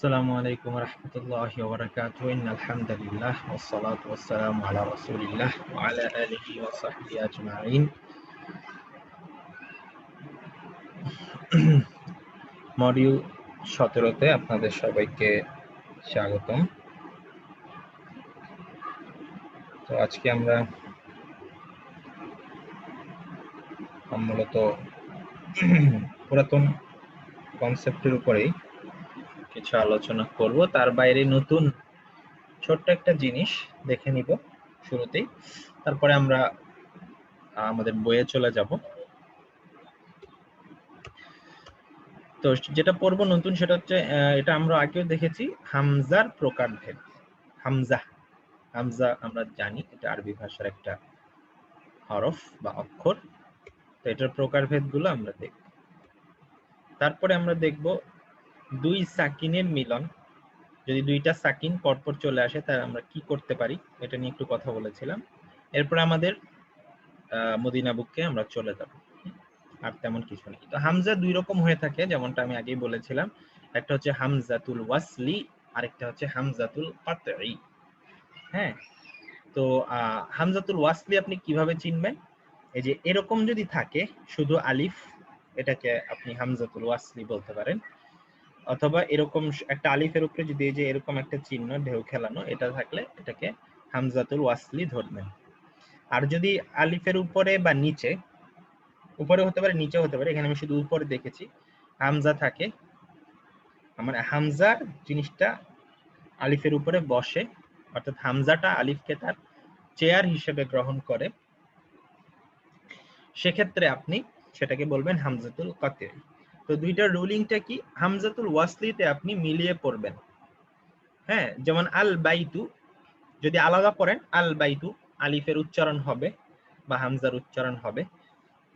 আসসালামু আলাইকুম রহমতুল্লাহি ওয়া বারাকাতুহু ইন্নাল হামদুলিল্লাহ ওয়াস সালাতু ওয়াস সালামু আলা রাসূলিল্লাহ ওয়া আলা আলিহি ওয়া সাহবিহি আজমাইন। মডিউল 17 তে আপনাদের সবাইকে স্বাগতম। তো আজকে আমরা মূলত পুরাতন কনসেপ্টের উপরেই কিছু আলোচনা করব। তার বাইরে নতুন ছোট্ট একটা জিনিস দেখে নিব শুরুতেই, তারপরে আমরা আমাদের বইয়ে চলে যাব। তো যেটা পড়বো নতুন সেটা হচ্ছে এটা আমরা আগেও দেখেছি, হামজার প্রকারভেদ। হামজা হামজা আমরা জানি এটা আরবি ভাষার একটা হরফ বা অক্ষর। তো এটার প্রকারভেদ গুলো আমরা দেখব। তারপরে আমরা দেখব দুই সাকিনের মিলন। যদি দুইটা সাকিন পরপর চলে আসে তাহলে আমরা কি করতে পারি, এটা নিয়ে একটু কথা বলেছিলাম। এরপর আমাদের মদিনা বুককে আমরা চলে যাব। আর তেমন কিছু নেই। তো হামজা দুই রকম হয়ে থাকে, যেমনটা আমি আগেই বলেছিলাম। একটা হচ্ছে হামজাতুল ওয়াসলি, আরেকটা হচ্ছে হামজাতুল কাতঈ। হ্যাঁ, তো হামজাতুল ওয়াসলি আপনি কিভাবে চিনবেন? এই যে এরকম যদি থাকে শুধু আলিফ, এটাকে আপনি হামজাতুল ওয়াসলি বলতে পারেন। অথবা এরকম একটা আলিফের উপরে যদি এই যে এরকম একটা চিহ্ন ঢেউ খেলানো এটা থাকলে এটাকে হামজাতুল ওয়াসলি ধরবেন। আর যদি আলিফের উপরে বা নিচে, উপরে হতে পারে নিচে হতে পারে, এখানে আমি শুধু উপরে দেখেছি, হামজা থাকে, মানে হামজার জিনিসটা আলিফের উপরে বসে, অর্থাৎ হামজাটা আলিফকে তার চেয়ার হিসেবে গ্রহণ করে, সেক্ষেত্রে আপনি সেটাকে বলবেন হামজাতুল কাতঈ। তো দুইটার রুলিংটা কি? হামজাতুল ওয়াসলিতে আপনি মিলিয়ে পড়বেন। হ্যাঁ, যেমন আল বাইতু যদি আলাদা পড়েন, আল বাইতু আলিফের উচ্চারণ হবে বা হামজার উচ্চারণ হবে,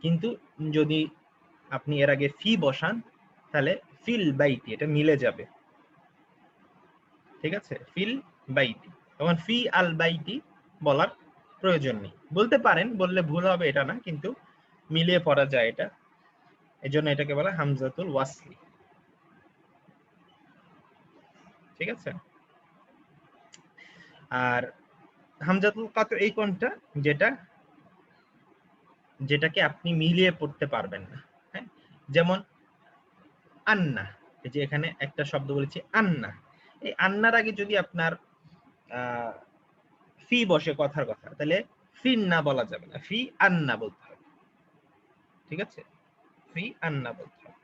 কিন্তু যদি আপনি এর আগে ফি বসান তাহলে ফিল বাইতি এটা মিলে যাবে। ঠিক আছে, ফিল বাইতি, তখন ফি আল বাইতি বলার প্রয়োজন নেই। বলতে পারেন, বললে ভুল হবে এটা না, কিন্তু মিলিয়ে পড়া যায় এটা, এজন্য এটাকে বলা হামজাতুল ওয়াসলি। ঠিক আছে, আর হামজাতুল কাতঈ এই কোনটা, যেটাকে আপনি মিলিয়ে পড়তে পারবেন না। হ্যাঁ, যেমন আন্না, এই যে এখানে একটা শব্দ বলেছি আন্না, এই আন্নার আগে যদি আপনার ফি বসে কথার কথা, তাহলে ফিন না বলা যাবে না, ফি আন্না বলতে হবে। ঠিক আছে, ফি আন্না বলতে হবে।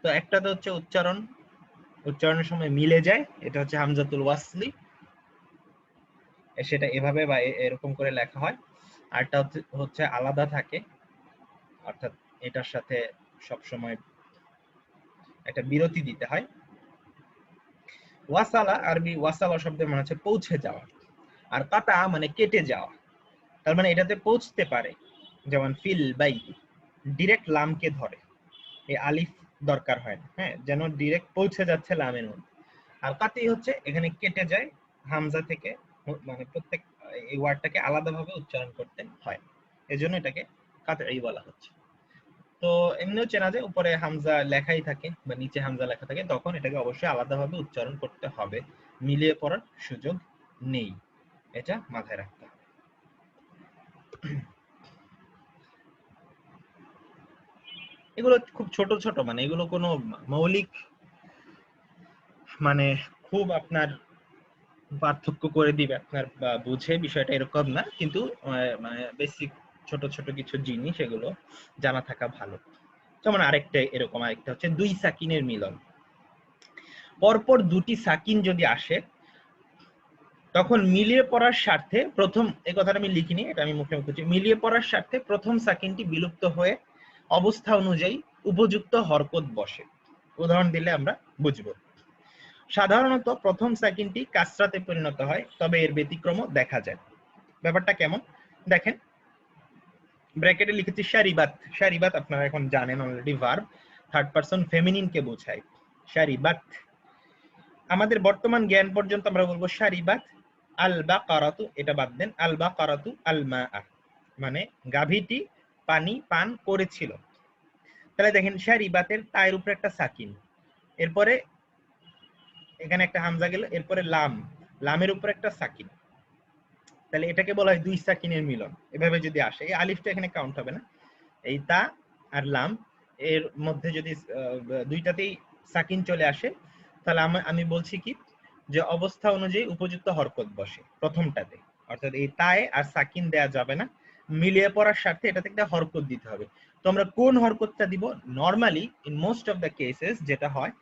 তো একটা তো হচ্ছে উচ্চারণের সময় মিলে যায়, এটা হচ্ছে হামজাতুল ওয়াসলি, সেটা এভাবে বা এরকম করে লেখা হয়। আরটা হচ্ছে আলাদা থাকে, অর্থাৎ এটার সাথে সবসময় একটা বিরতি দিতে হয়। ওয়াসালা, আরবি ওয়াসালা শব্দের মানে হচ্ছে পৌঁছে যাওয়া, আর কাতা মানে কেটে যাওয়া। তার মানে এটাতে পৌঁছতে পারে, যেমন ফিল বাইতি ডিরেক্ট লামকে ধরে, এই আলিফ দরকার হয় না। হ্যাঁ, যেন ডিরেক্ট পৌঁছে যাচ্ছে লামের মধ্যে। আর কাতঈ হচ্ছে এখানে কেটে যায় হামজা থেকে, মানে প্রত্যেক এই ওয়ার্ডটাকে আলাদাভাবে উচ্চারণ করতে হয়, এজন্য এটাকে কাতঈ বলা হচ্ছে। তো এমনিও চেনা যায়, উপরে হামজা লেখাই থাকে বা নিচে হামজা লেখা থাকে, তখন এটাকে অবশ্যই আলাদাভাবে উচ্চারণ করতে হবে, মিলিয়ে পড়ার সুযোগ নেই, এটা মাথায় রাখতে হবে। এগুলো খুব ছোট ছোট, মানে এগুলো কোনো মৌলিক, মানে খুব আপনার পার্থক্য করে দিবে আপনার বা বুঝে বিষয়টা এরকম না, কিন্তু মানে বেসিক ছোট ছোট কিছু জিনিস এগুলো জানা থাকা ভালো। যেমন আরেকটা হচ্ছে দুই সাকিনের মিলন। পরপর দুটি সাকিন যদি আসে, তখন মিলিয়ে পড়ার স্বার্থে প্রথম, এই কথাটা আমি লিখিনি, এটা আমি মুখে মুখে, মিলিয়ে পড়ার স্বার্থে প্রথম সাকিনটি বিলুপ্ত হয়ে অবস্থা অনুযায়ী উপযুক্ত হরকত বসে। উদাহরণ দিলে আমরা বুঝবো। সাধারণত প্রথম সাকিনটি কাসরাতে পরিণত হয়, তবে এর ব্যতিক্রমও দেখা যায়। ব্যাপারটা কেমন দেখেন, ব্র্যাকেটে লিখেছি শারিবাত। শারিবাত আপনারা এখন জানেন already, verb, third person feminine কে বোঝায় শারিবাত। আমাদের বর্তমান জ্ঞান পর্যন্ত আমরা বলবো শারিবাত আল বাকারাতু, এটা বাদ দেন, আল বাকারাতু আল মাআ, মানে গাভীটি পানি পান করেছিল। তাহলে দেখেন শারিবাতের তায়ের উপরে একটা সাকিন, এরপরে এখানে একটা হামজা গেল, এরপরে লাম, লামের উপর একটা সাকিন, তাহলে এটাকে বলা হয় দুই সাকিনের মিলন। এভাবে যদি আসে, এই আলিফটা এখানে কাউন্ট হবে না, এই তা আর লাম এর মধ্যে যদি দুইটাতেই সাকিন চলে আসে, তাহলে আমি বলছি কি যে অবস্থা অনুযায়ী উপযুক্ত হরকত বসে প্রথমটাতে, অর্থাৎ এই তায়ে আর সাকিন দেয়া যাবে না, মিলিয়ে পড়ার স্বার্থে এটাতে একটা হরকত দিতে হবে। তো আমরা কোন হরকতটা দিব? Normally in most of the cases যেটা হয়,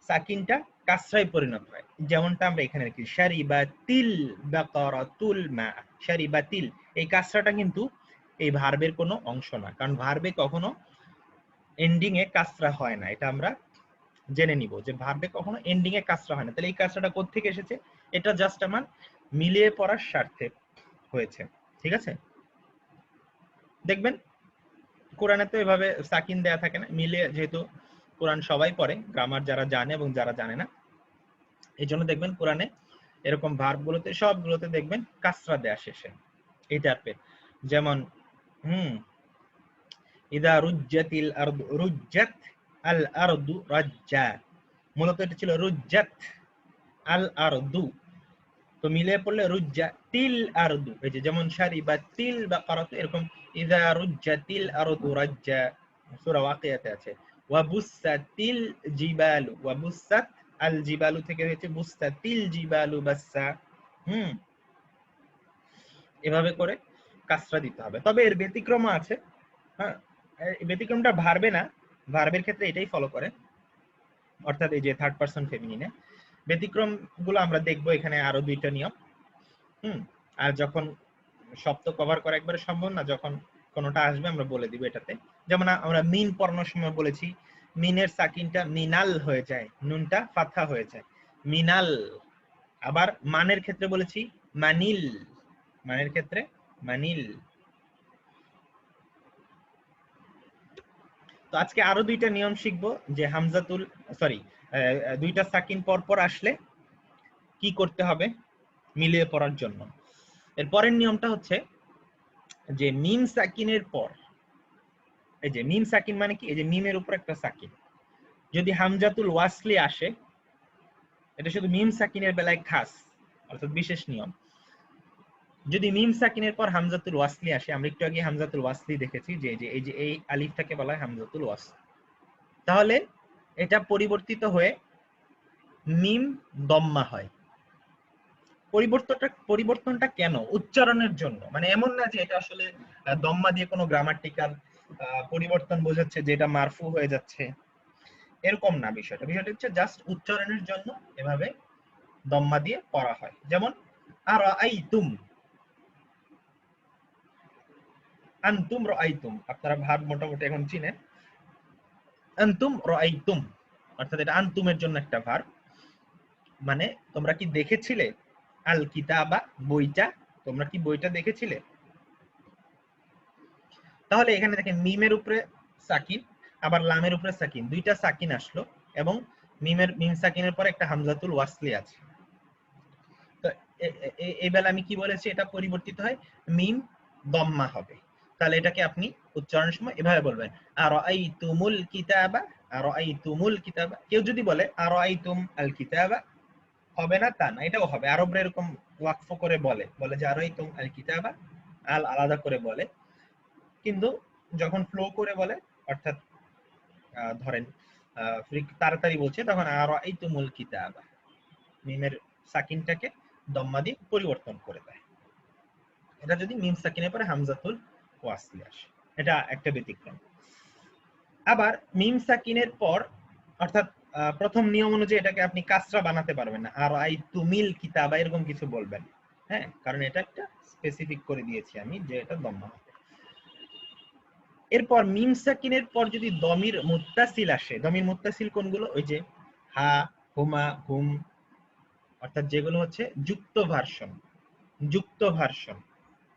সাকিনটা কাসরায় পরিণত হয়, যেমনটা আমরা এখানে দেখি শারিবাতিল বাকারাতুল মা। শারিবাতিল, এই কাসরাটা কিন্তু এই ভার্বের কোনো অংশ না, কারণ ভার্বে কখনো এন্ডিং এ কাসরা হয় না, এটা আমরা জেনে নিব যে ভার্বে কখনো এন্ডিং এ কাসরা হয় না। তাহলে এই কাসরাটা কোত্থেকে এসেছে? এটা জাস্ট আমার মিলিয়ে পড়ার স্বার্থে হয়েছে, ঠিক আছে? দেখবেন কোরআনে তো এভাবে সাকিন দেয়া থাকে না, মিলিয়ে, যেহেতু কোরআন সবাই পড়ে, গ্রামার যারা জানে এবং যারা জানে না, এই জন্য দেখবেন কোরআনে এরকম ভার্ব গুলোতে সবগুলোতে দেখবেন কাসরা দেয়া শেষে, এই টাইপের। যেমন ইদা রুজ্জাতিল আরদু, রুজ্জাত আল আরদু রাজ্জা, মূলত এটা ছিল রুজ্জাত আল আরদু, তো মিলিয়ে পড়লে রুজ্জা তিল আরদু, এই যে যেমন শারিবা তিল বাকারাতু, এরকম ইদা রুজ্জাতিল আরদু রাজ্জা সূরা ওয়াকিয়াতে আছে। ওয়া বুসাতিল জিবালু, ওয়া বুসাত আল জিবালু থেকে হয়েছে বুসাতিল জিবালু বাসসা। এভাবে করে কাসরা দিতে হবে। তবে এর ব্যতিক্রম আছে, হ্যাঁ, এই ব্যতিক্রমটা ভার্বে না, ভার্বের ক্ষেত্রে এটাই ফলো করে, অর্থাৎ এই যে থার্ড পারসন ফেমিনিনে। ব্যতিক্রম গুলো আমরা দেখবো এখানে আরো দুইটা নিয়ম। আর যখন শব্দ কভার করা একবারে সম্ভব না, যখন কোনটা আসবে আমরা বলে দিব এটাতে। যেমন আমরা মিন পড়ানোর সময় বলেছি মিনের সাকিনটা মিনাল হয়ে যায়, নুনটা ফাথা হয়ে যায়, মিনাল। আবার মানের ক্ষেত্রে বলেছি মানিল, মানের ক্ষেত্রে মানিল। তো আজকে আরো দুইটা নিয়ম শিখবো, যে হামজাতুল সরি দুইটা সাকিন পর পর আসলে কি করতে হবে মিলিয়ে পড়ার জন্য। এর পরের নিয়মটা হচ্ছে যে মিম সাকিনের পর, এই যে মিম সাকিন মানে কি, এই যে মিমের উপর একটা সাকিন, যদি হামজাতুল ওয়াসলি আসে, এটা শুধু মিম সাকিনের বেলায় খাস, অর্থাৎ বিশেষ নিয়ম। যদি মিম সাকিনের পর হামজাতুল ওয়াসলি আসে, আমরা একটু আগে হামজাতুল ওয়াসলি দেখেছি, যে এই যে এই আলিফটাকে বলা হয় হামজাতুল ওয়াসল, তাহলে এটা পরিবর্তিত হয়ে মিম দম্মা হয়। পরিবর্তনটা কেন? উচ্চারণের জন্য, মানে এমন না যে এটা আসলে দম্মা দিয়ে কোনো গ্রামাটিক্যাল পরিবর্তন বোঝাচ্ছে যে এটা মারফু হয়ে যাচ্ছে, এরকম না। বিষয়টা হচ্ছে জাস্ট উচ্চারণের জন্য এভাবে দম্মা দিয়ে পড়া হয়। যেমন আরাআইতুম, আনতুম রাআইতুম, আপনারা ভার্ব মোটামুটি এখন চিনেন, আনতুম রাআইতুম, অর্থাৎ এটা আনতুমের জন্য একটা ভার্ব, মানে তোমরা কি দেখেছিলে, আল কিতাবা বইটা, তোমরা কি বইটা দেখেছিলে। তাহলে এখানে দেখেন মিমের উপরে সাকিন, আবার লামের উপরে সাকিন, দুইটা সাকিন আসলো, এবং মিম সাকিনের পরে একটা হামজাতুল ওয়াসলি আছে। তো এই বেলা আমি কি বলেছি, এটা পরিবর্তিত হয় মিম দম্মা হবে। তাহলে এটাকে আপনি উচ্চারণের সময় এভাবে বলবেন, আরাআইতুমুল কিতাবা, আরাআইতুমুল কিতাবা। কেউ যদি বলে আরাআইতুম আল কিতাবা, হবে না তা না, এটাও হবে। আরবরা এরকম ওয়াকফ করে বলে যে আরাআইতুম আল কিতাবা, আল আলাদা করে বলে, কিন্তু যখন ফ্লো করে বলে, অর্থাৎ ধরেন তাড়াতাড়ি বলছে, তখন আরাআইতুমুল কিতাবা, মিমের সাকিনটাকে দম্মা দিয়ে পরিবর্তন করে দেয়। এটা যদি মিম সাকিনের পরে হামজাতুল ওয়াসলি আসে, এটা একটা ব্যতিক্রম। আবার মিম সাকিনের পর, অর্থাৎ প্রথম নিয়ম অনুযায়ী এটাকে আপনি কাসরা বানাতে পারবেন না, আর আই তুমিল কিতাবা এরকম কিছু বলবেন, হ্যাঁ, কারণ এটা একটা স্পেসিফিক করে দিয়েছি আমি যে এটা দম্মা হবে। এরপর মিম সাকিনের পর যদি দমির মুত্তাসিল আসে, দমির মুত্তাসিল কোনগুলো? ওই যে হা, হুমা, হুম, অর্থাৎ যেগুলো হচ্ছে যুক্ত ভার্সন, যুক্ত ভার্সন,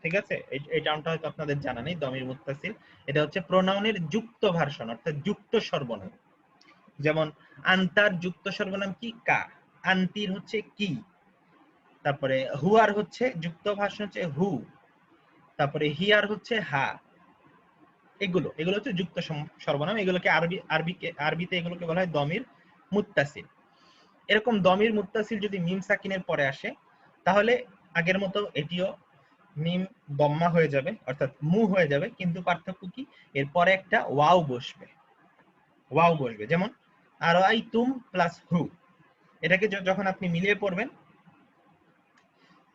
ঠিক আছে? এই টার্মটা হয়তো আপনাদের জানা নেই, দমির মুত্তাসিল, এটা হচ্ছে প্রোনাউনের যুক্ত ভার্সন, অর্থাৎ যুক্ত সর্বনাম। যেমন আন্তার যুক্ত সর্বনাম কি? কা। আন্তির হচ্ছে কি। তারপরে হুয়ার হচ্ছে যুক্ত ভার্সন হচ্ছে হু। তারপরে হিয়ার হচ্ছে হা। এগুলো হচ্ছে যুক্ত সর্বনাম, এগুলোকে আরবিতে এগুলোকে বলা হয় দমির মুত্তাসিল। এরকম দমির মুত্তাসিল যদি মিম সাকিনের পরে আসে তাহলে আগের মতো এটিও মিম দম্মা হয়ে যাবে, অর্থাৎ মু হয়ে যাবে, কিন্তু পার্থক্য কি, এরপরে একটা ওয়াও বসবে। ওয়াও বসবে, যেমন আর আই তুম প্লাস হু, এটাকে যখন আপনি মিলিয়ে পড়বেন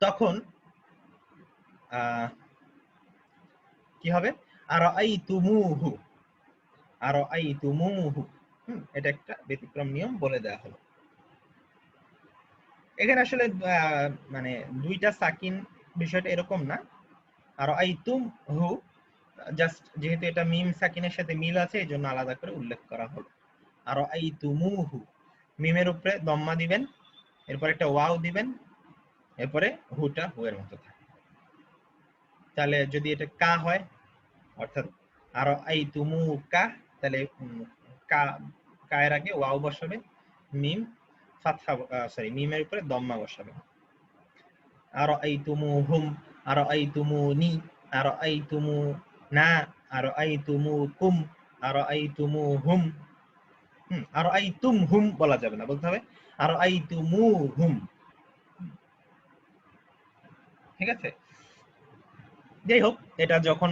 তখন কি হবে, আর আই তুমুহু, আর আই তুমুহু। এটা একটা ব্যতিক্রম নিয়ম বলে দেওয়া হলো। এখানে আসলে মানে দুইটা সাকিন বিষয়টা এরকম না। আর আই তুম হু জাস্ট যেহেতু এটা মিম সাকিনের সাথে মিল আছে এই জন্য আলাদা করে উল্লেখ করা হলো। আর আই তুমুহু, মিমের উপরে দম্মা দিবেন, এরপর একটা ওয়াও দিবেন, এরপরে হুটা হু এর মতো থাকে। তাহলে যদি এটা কা হয়, অর্থাৎ আর আই তুমু কা, তাহলে কা, কায়ের আগে ওয়াও বসাবে, মিম ফাতহা, সরি মিমের উপরে দম্মা বসাবে। আর আই তুমু হুম, আর আই তুমু নি, আর আই তুমু না, আর আই তুমু কুম, আর আই তুমু হুম। আর আই তুম হুম বলা যাবে না, বলতে হবে আর আই তুমু হুম। ঠিক আছে, যাই হোক, এটা যখন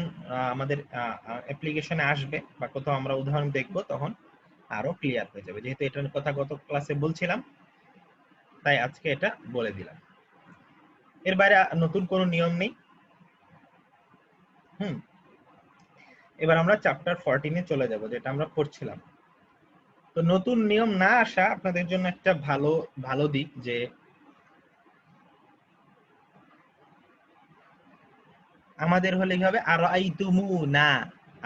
আমাদের অ্যাপ্লিকেশনে আসবে বা কোথাও আমরা উদাহরণ দেখব তখন আরো ক্লিয়ার হয়ে যাবে। যেহেতু এটার কথা গত ক্লাসে বলছিলাম তাই আজকে এটা বলে দিলাম। এর বাইরে নতুন কোনো নিয়ম নেই। এবার আমরা চ্যাপ্টার 14 এ চলে যাব, যেটা আমরা পড়ছিলাম। তো নতুন নিয়ম না আসা আপনাদের জন্য একটা ভালো ভালো দিক, যে আমাদের হলে কি হবে, আর আই তুমু না,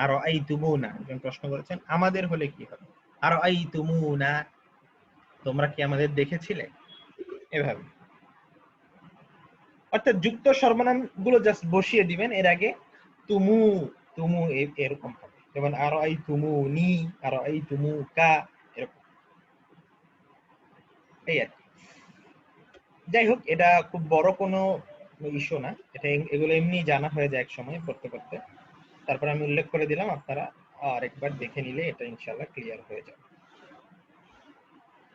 আর আই তুমু না, একজন প্রশ্ন করেছেন আমাদের হলে কি হবে, আর আই তুমু না, তোমরা কি আমাদের দেখেছিলে, এভাবে। অর্থাৎ যুক্ত সর্বনাম গুলো জাস্ট বসিয়ে দিবেন এর আগে, তুমু, তুমু এরকম হবে, যেমন আর আই তুমু নি, আর আই তুমু কা, এরকম। এই আর কি। যাই হোক, এটা খুব বড় কোনো ইস্যু না, এটা এগুলো এমনি জানা হয়ে যায় এক সময় পড়তে পড়তে। তারপর আমি উল্লেখ করে দিলাম, আপনারা আরেকবার দেখে নিলে এটা ইনশাআল্লাহ ক্লিয়ার হয়ে যাবে।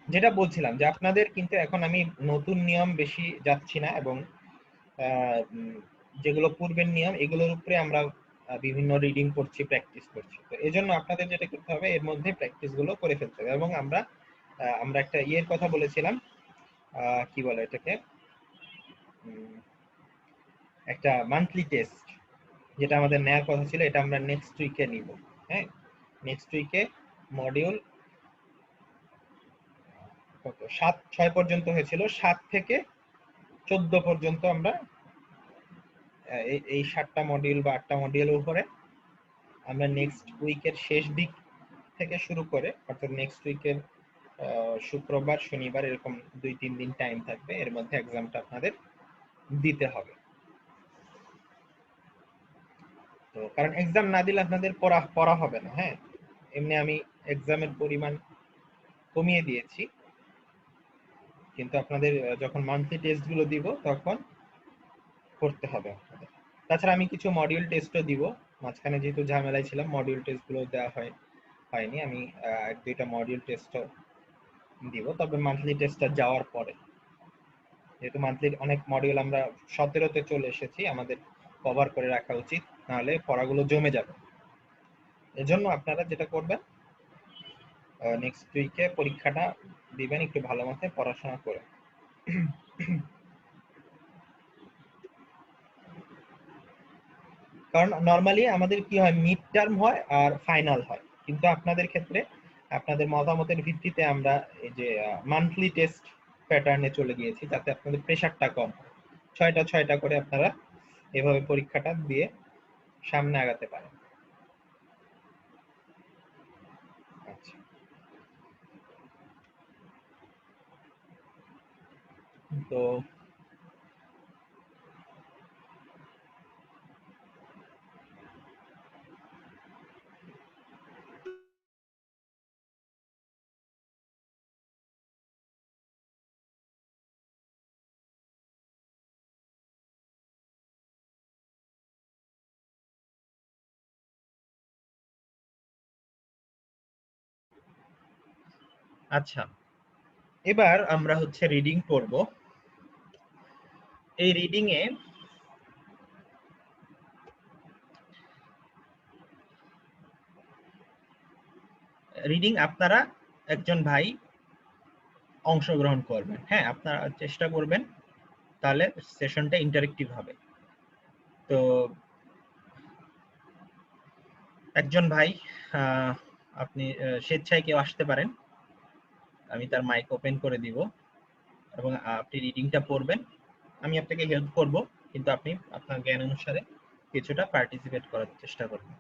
যেটা বলছিলাম যে আপনাদের কিন্তু এখন আমি নতুন নিয়ম বেশি যাচ্ছি না, এবং যেগুলো পূর্বের নিয়ম এগুলোর উপরে আমরা বিভিন্ন রিডিং করছি, প্র্যাকটিস করছি। তো এই জন্য আপনাদের যেটা করতে হবে, এর মধ্যে প্র্যাকটিস গুলো করে ফেলতে হবে। এবং আমরা আমরা একটা ইয়ের কথা বলেছিলাম, কি বলে এটাকে, একটা মান্থলি টেস্ট, যেটা আমাদের নেওয়ার কথা ছিল, এটা আমরা নেক্সট উইকে নিব। হ্যাঁ, নেক্সট উইকে মডিউল কত 7-6 পর্যন্ত হয়েছিল, 7 থেকে 14 পর্যন্ত আমরা এই 7টা মডিউল বা 8টা মডিউলের উপরে আমরা নেক্সট উইকের শেষ দিক থেকে শুরু করে, অর্থাৎ নেক্সট উইকের শুক্রবার শনিবার এরকম 2-3 দিন টাইম থাকবে, এর মধ্যে এক্সামটা আপনাদের দিতে হবে। তো কারণ এক্সাম না দিলে আপনাদের পড়া হবে না। হ্যাঁ, এমনি আমি এক্সামের পরিমাণ কমিয়ে দিয়েছি, কিন্তু আপনাদের যখন মান্থলি টেস্ট গুলো দিব তখন করতে হবে আপনাদের। তাছাড়া আমি কিছু মডিউল টেস্টও দিব, মাঝখানে যেহেতু ঝামেলায় ছিলাম মডিউল টেস্ট গুলো দেওয়া হয়নি, আমি 1-2টা মডিউল টেস্টও দিব, তবে মান্থলি টেস্টটা যাওয়ার পরে। যেহেতু মান্থলি অনেক মডিউল আমরা 17-তে চলে এসেছি, আমাদের কভার করে রাখা উচিত, নাহলে পড়াগুলো জমে যাবে। এজন্য আপনারা যেটা করবেন, নেক্সট উইকে পরীক্ষাটা দিবেন একটু ভালো মতো পড়াশোনা করে। কারণ নরমালি আমাদের কি হয়, মিড টার্ম হয় আর ফাইনাল হয়, কিন্তু আপনাদের ক্ষেত্রে আপনাদের মতামতের ভিত্তিতে আমরা এই যে মান্থলি টেস্ট প্যাটার্নে চলে গিয়েছি, যাতে আপনাদের প্রেশারটা কম, 6টা করে আপনারা এভাবে পরীক্ষাটা দিয়ে সামনে আগাতে পারেন। আচ্ছা, তো আচ্ছা, এবার আমরা হচ্ছে রিডিং পড়ব। এই রিডিং এ আপনারা একজন ভাই অংশগ্রহণ করবেন। হ্যাঁ, আপনারা চেষ্টা করবেন, তাহলে সেশনটা ইন্টারেক্টিভ হবে। তো একজন ভাই আপনি স্বেচ্ছায় কেউ আসতে পারেন, আমি তার মাইক ওপেন করে দিব এবং আপনি রিডিংটা পড়বেন। আমি আপনাকে হেল্প করব, কিন্তু আপনি আপনার জ্ঞান অনুসারে কিছুটা পার্টিসিপেট করার চেষ্টা করবেন।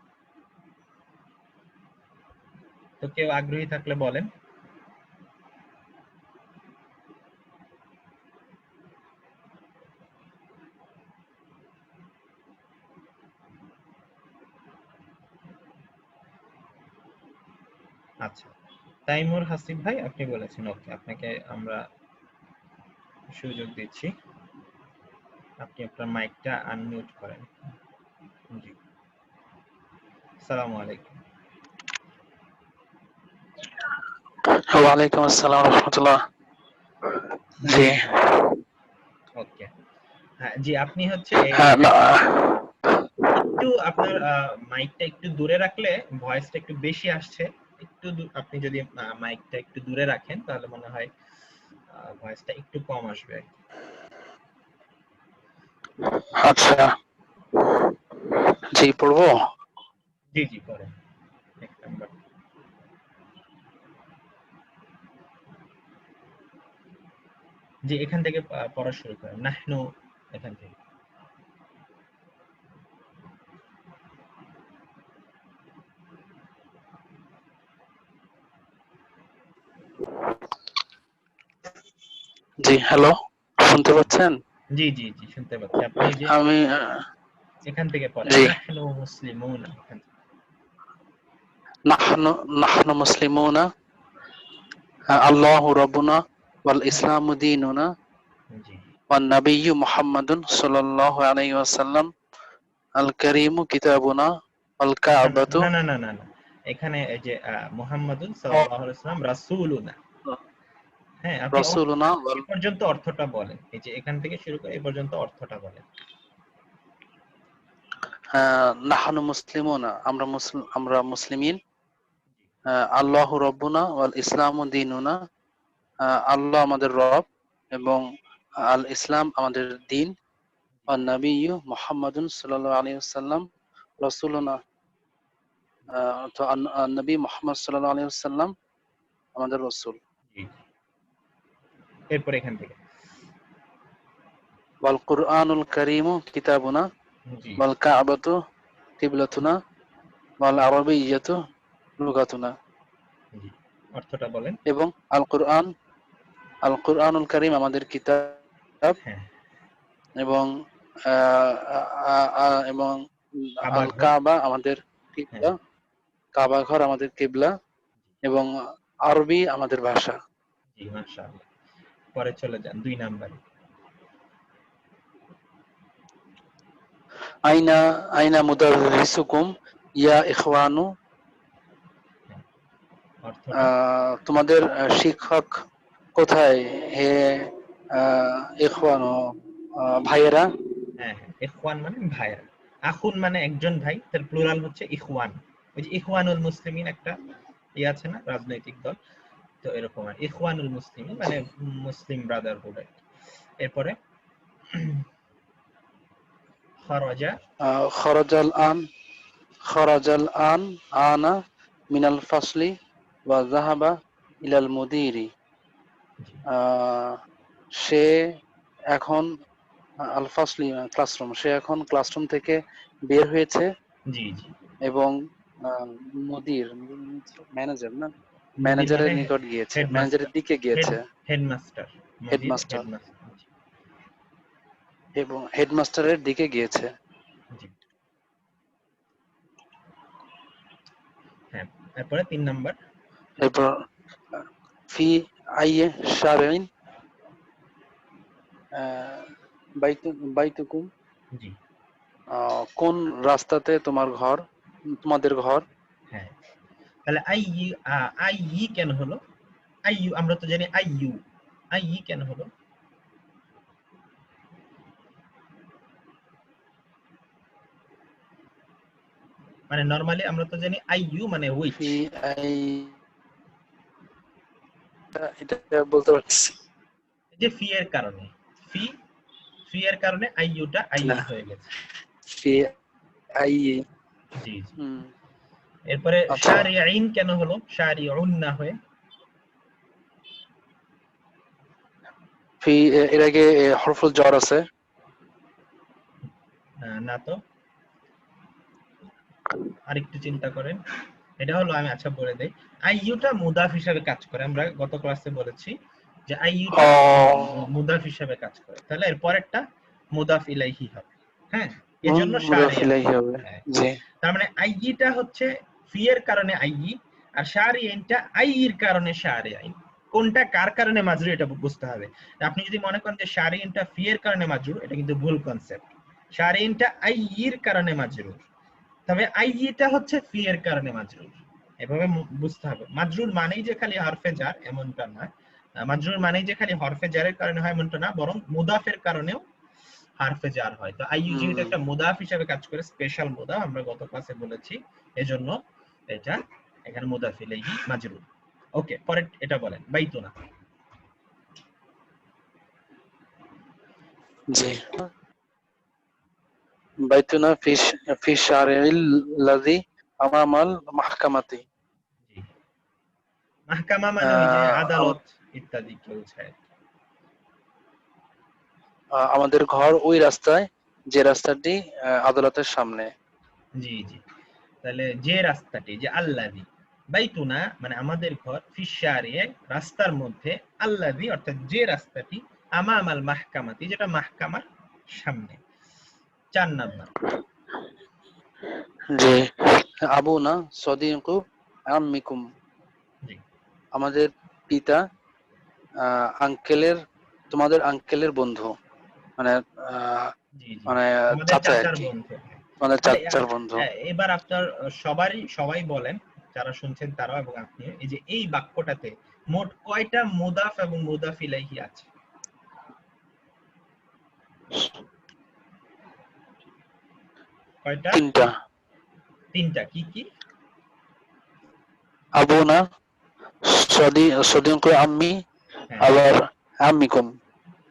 তো কেউ আগ্রহী থাকলে বলেন। আচ্ছা, তাইমুর হাসিব ভাই আপনি বলেছেন, ওকে, আপনাকে আমরা সুযোগ দিচ্ছি, আপনি আপনার মাইকটা আনমিউট করেন। জি, আসসালামু আলাইকুম। ওয়ালাইকুম আসসালাম রাহমাতুল্লাহ। জি ওকে, হ্যাঁ জি, আপনি হচ্ছে হ্যাঁ, একটু আপনার মাইকটা একটু দূরে রাখলে ভয়েসটা একটু বেশি আসছে। একটু আপনি যদি মাইকটা একটু দূরে রাখেন তাহলে মনে হয় ভয়েসটা একটু কম আসবে আর কি। আচ্ছা, জি পড়বো। জি জি, করেন। এক নাম্বার। জি, এখান থেকে পড়া শুরু করেন, নাহনু, এখান থেকে। জি হ্যালো, শুনতে পাচ্ছেন? জি জি জি, শুনতে পাচ্ছি। আপনি যে আমি এখান থেকে পড়েন, জি নাহনু মুসলিমুন, এখান থেকে। নাহনু নাহনু মুসলিমুনা আল্লাহু রাব্বুনা ওয়াল ইসলামু দীনুনা জি, ওয়ান নাবিয়্যু মুহাম্মাদুন সাল্লাল্লাহু আলাইহি ওয়াসাল্লাম আল কারীমু কিতাবুনা ওয়াল কা'বাতু। না না না না না, এখানে এই যে মুহাম্মাদুন ও সাল্লাল্লাহু আলাইহি ওয়াসাল্লাম রাসূলুনা। হ্যাঁ, আপনি রাসূলুনা এ পর্যন্ত অর্থটা বলেন, এই যে এখান থেকে শুরু করে এ পর্যন্ত অর্থটা বলেন। নাহনু মুসলিমুনা, আমরা মুসলিমিন। আল্লাহু রাব্বুনা ওয়াল ইসলামু দীনুনা, আল্লাহ আমাদের রব এবং আল ইসলাম আমাদের দিন। ওয়ান নাবিয়্যু মুহাম্মাদুন সাল্লাল্লাহু আলাইহি ওয়াসাল্লাম রাসূলুনা, তো নবী মুহাম্মদ সাল্লাল্লাহু আলাইহি ওয়াসাল্লাম আমাদের রাসূল। জি, এরপর এখান থেকে। ওয়াল কুরআনুল কারীমু কিতাবুনা জি ওয়াল কা'বাতু কিবলাতুনা ওয়াল আরাবিয়্যাতু লুগাতুনা। জি, অর্থটা বলেন। এবং আল কুরআনুল কারীম আমাদের কিতাব হ্যাঁ, এবং এবং কাবা আল ঘর। কাবা আমাদের হ্যাঁ, কিবলা, কাবা ঘর আমাদের কিবলা এবং আরবি আমাদের ভাষা। জি, মাশাআল্লাহ। পরে চলে যান 2 নাম্বারে। আইনা আইনা মুদাররিসুকুম ইয়া ইখওয়ানু, হ্যাঁ, অর্থটা। তোমাদের শিক্ষক কোথায় হে ইখওয়ানু, ভাইয়েরা। হ্যাঁ হ্যাঁ, ইখওয়ান মানে ভাইরা, আখুন মানে একজন ভাই, তার প্লুরাল হচ্ছে ইখওয়ান। ওই যে ইখওয়ানুল মুসলিমিন একটা আছে না, রাজনৈতিক দল, তো এরকম আর ইখওয়ানুল মুসলিমিন মানে মুসলিম ব্রাদারহুড। এরপরে খরাজা। খরাজাল আন খরাজাল আন আনা মিনাল ফাসলি ওয়া যাহাবা ইলাল মুদিরি, সে এখন আল ফাসলি ক্লাসরুম, সে এখন ক্লাসরুম থেকে বের হয়েছে জি জি, এবং মুদির ম্যানেজার না, মুদির ম্যানেজারের মানে নিকট গিয়েছে, হেডমাস্টার। ম্যানেজারের দিকে হেড গিয়েছে। হেডমাস্টার, মুদির হেডমাস্টার, হেডমাস্টার। এবং হেডমাস্টারের দিকে গিয়েছে। জি, হ্যাঁ, তারপরে 3 নাম্বার। এরপর ফি আইয়ে শারিন বাইতুকুম, জি, কোন রাস্তাতে তোমাদের ঘর। হ্যাঁ, তাহলে আই কেন হলো? আইইউ আমরা তো জানি আইইউ, আই কেন হলো? মানে নরমালি আমরা তো জানি আই ইউ মানে হুইচ। ফি আই, এটা বলতে পারছি যে ফি এর কারণে, ফি ফি এর কারণে আই ইউটা আই না। হয়ে গেছে। ফি আই, জি জি। হুম, এরপরে আচ্ছা। শারিঈন কেন হলো শারিউন না হয়ে? ফি এর আগে হরফুল জ্বর আছে। না তো, আরেকটু চিন্তা করেন। এটা হলো, আমি আচ্ছা বলে দেই, আইইউটা মুদাফ হিসেবে কাজ করে। আমরা গত ক্লাসে বলেছি যে আইইউটা ও, মুদাফ হিসেবে কাজ করে, তাহলে এর পরেরটা মুদাফ ইলাইহি হবে। হ্যাঁ, এজন্য মুদাফ শারিয়া। ইলাইহি হবে। হ্যাঁ, জি, তার মানে আইইটা হচ্ছে ফি এর কারণে আইই, আর শারিয়াইনটা আইইর কারণে শারিয়াইন। কোনটা কার কারণে মাজরুর এটা বুঝতে হবে। আপনি যদি মনে করেন যে শারিয়াইনটা ফি এর কারণে মাজরুর, এটা কিন্তু ভুল কনসেপ্ট। শারিয়াইনটা আইইর কারণে মাজরুর, তবে আইইটা হচ্ছে ফি এর কারণে মাজরুর। এভাবে বুঝতে হবে। মাজরুর মানেই যে খালি হরফে জার এমনটা না, মাজরুর মানেই যে খালি হরফে জারের কারণে হয় এমনটা না, বরং মুদাফের কারণেও হরফে জার হয়। তো আইইউ যেহেতু একটা মুদাফ হিসেবে কাজ করে, স্পেশাল মুদাফ, আমরা গত ক্লাসে বলেছি, এজন্য এটা এখানে মুদাফ ইলাইহি মাজরুর। ওকে, পরে এটা বলেন বাইতুনা। জি। বাইতুনা ফি শারিল লাযী আমামাল মাহকামাতি। জি, মাহকামা মানে ওই যে আদালত ইত্যাদি কে বোঝায়। আমাদের ঘর ওই রাস্তায়, যে রাস্তাটি আদালতের সামনে। জি জি, তাহলে যে রাস্তাটি, যে আল্লাযী, বাইতুনা মানে আমাদের ঘর, ফিশারিয়ে রাস্তার মধ্যে, আল্লাযী অর্থাৎ যে রাস্তাটি, আমামাল মাহকামাতি যেটা মাহকামার সামনে। 4 নাম্বার। জি। আবুনা সদিকু আম্মিকুম। জি আমাদের পিতা আঙ্কেলের, তোমাদের আঙ্কেলের বন্ধু, মানে জি জি, মানে আমাদের চাচা আর চাচার কি, বন্ধু। মানে তাহলে চাচার বন্ধু। এবার আপনার সবাই বলেন, যারা শুনছেন তারাও এবং আপনি, এই যে এই বাক্যটাতে মোট কয়টা মুদাফ এবং মুদাফ ইলাইহি আছে? কয়টা? তিনটা। তিনটা। কি কি? আবুনা, সদিকু আম্মি, হ্যাঁ আবার আম্মিকুম।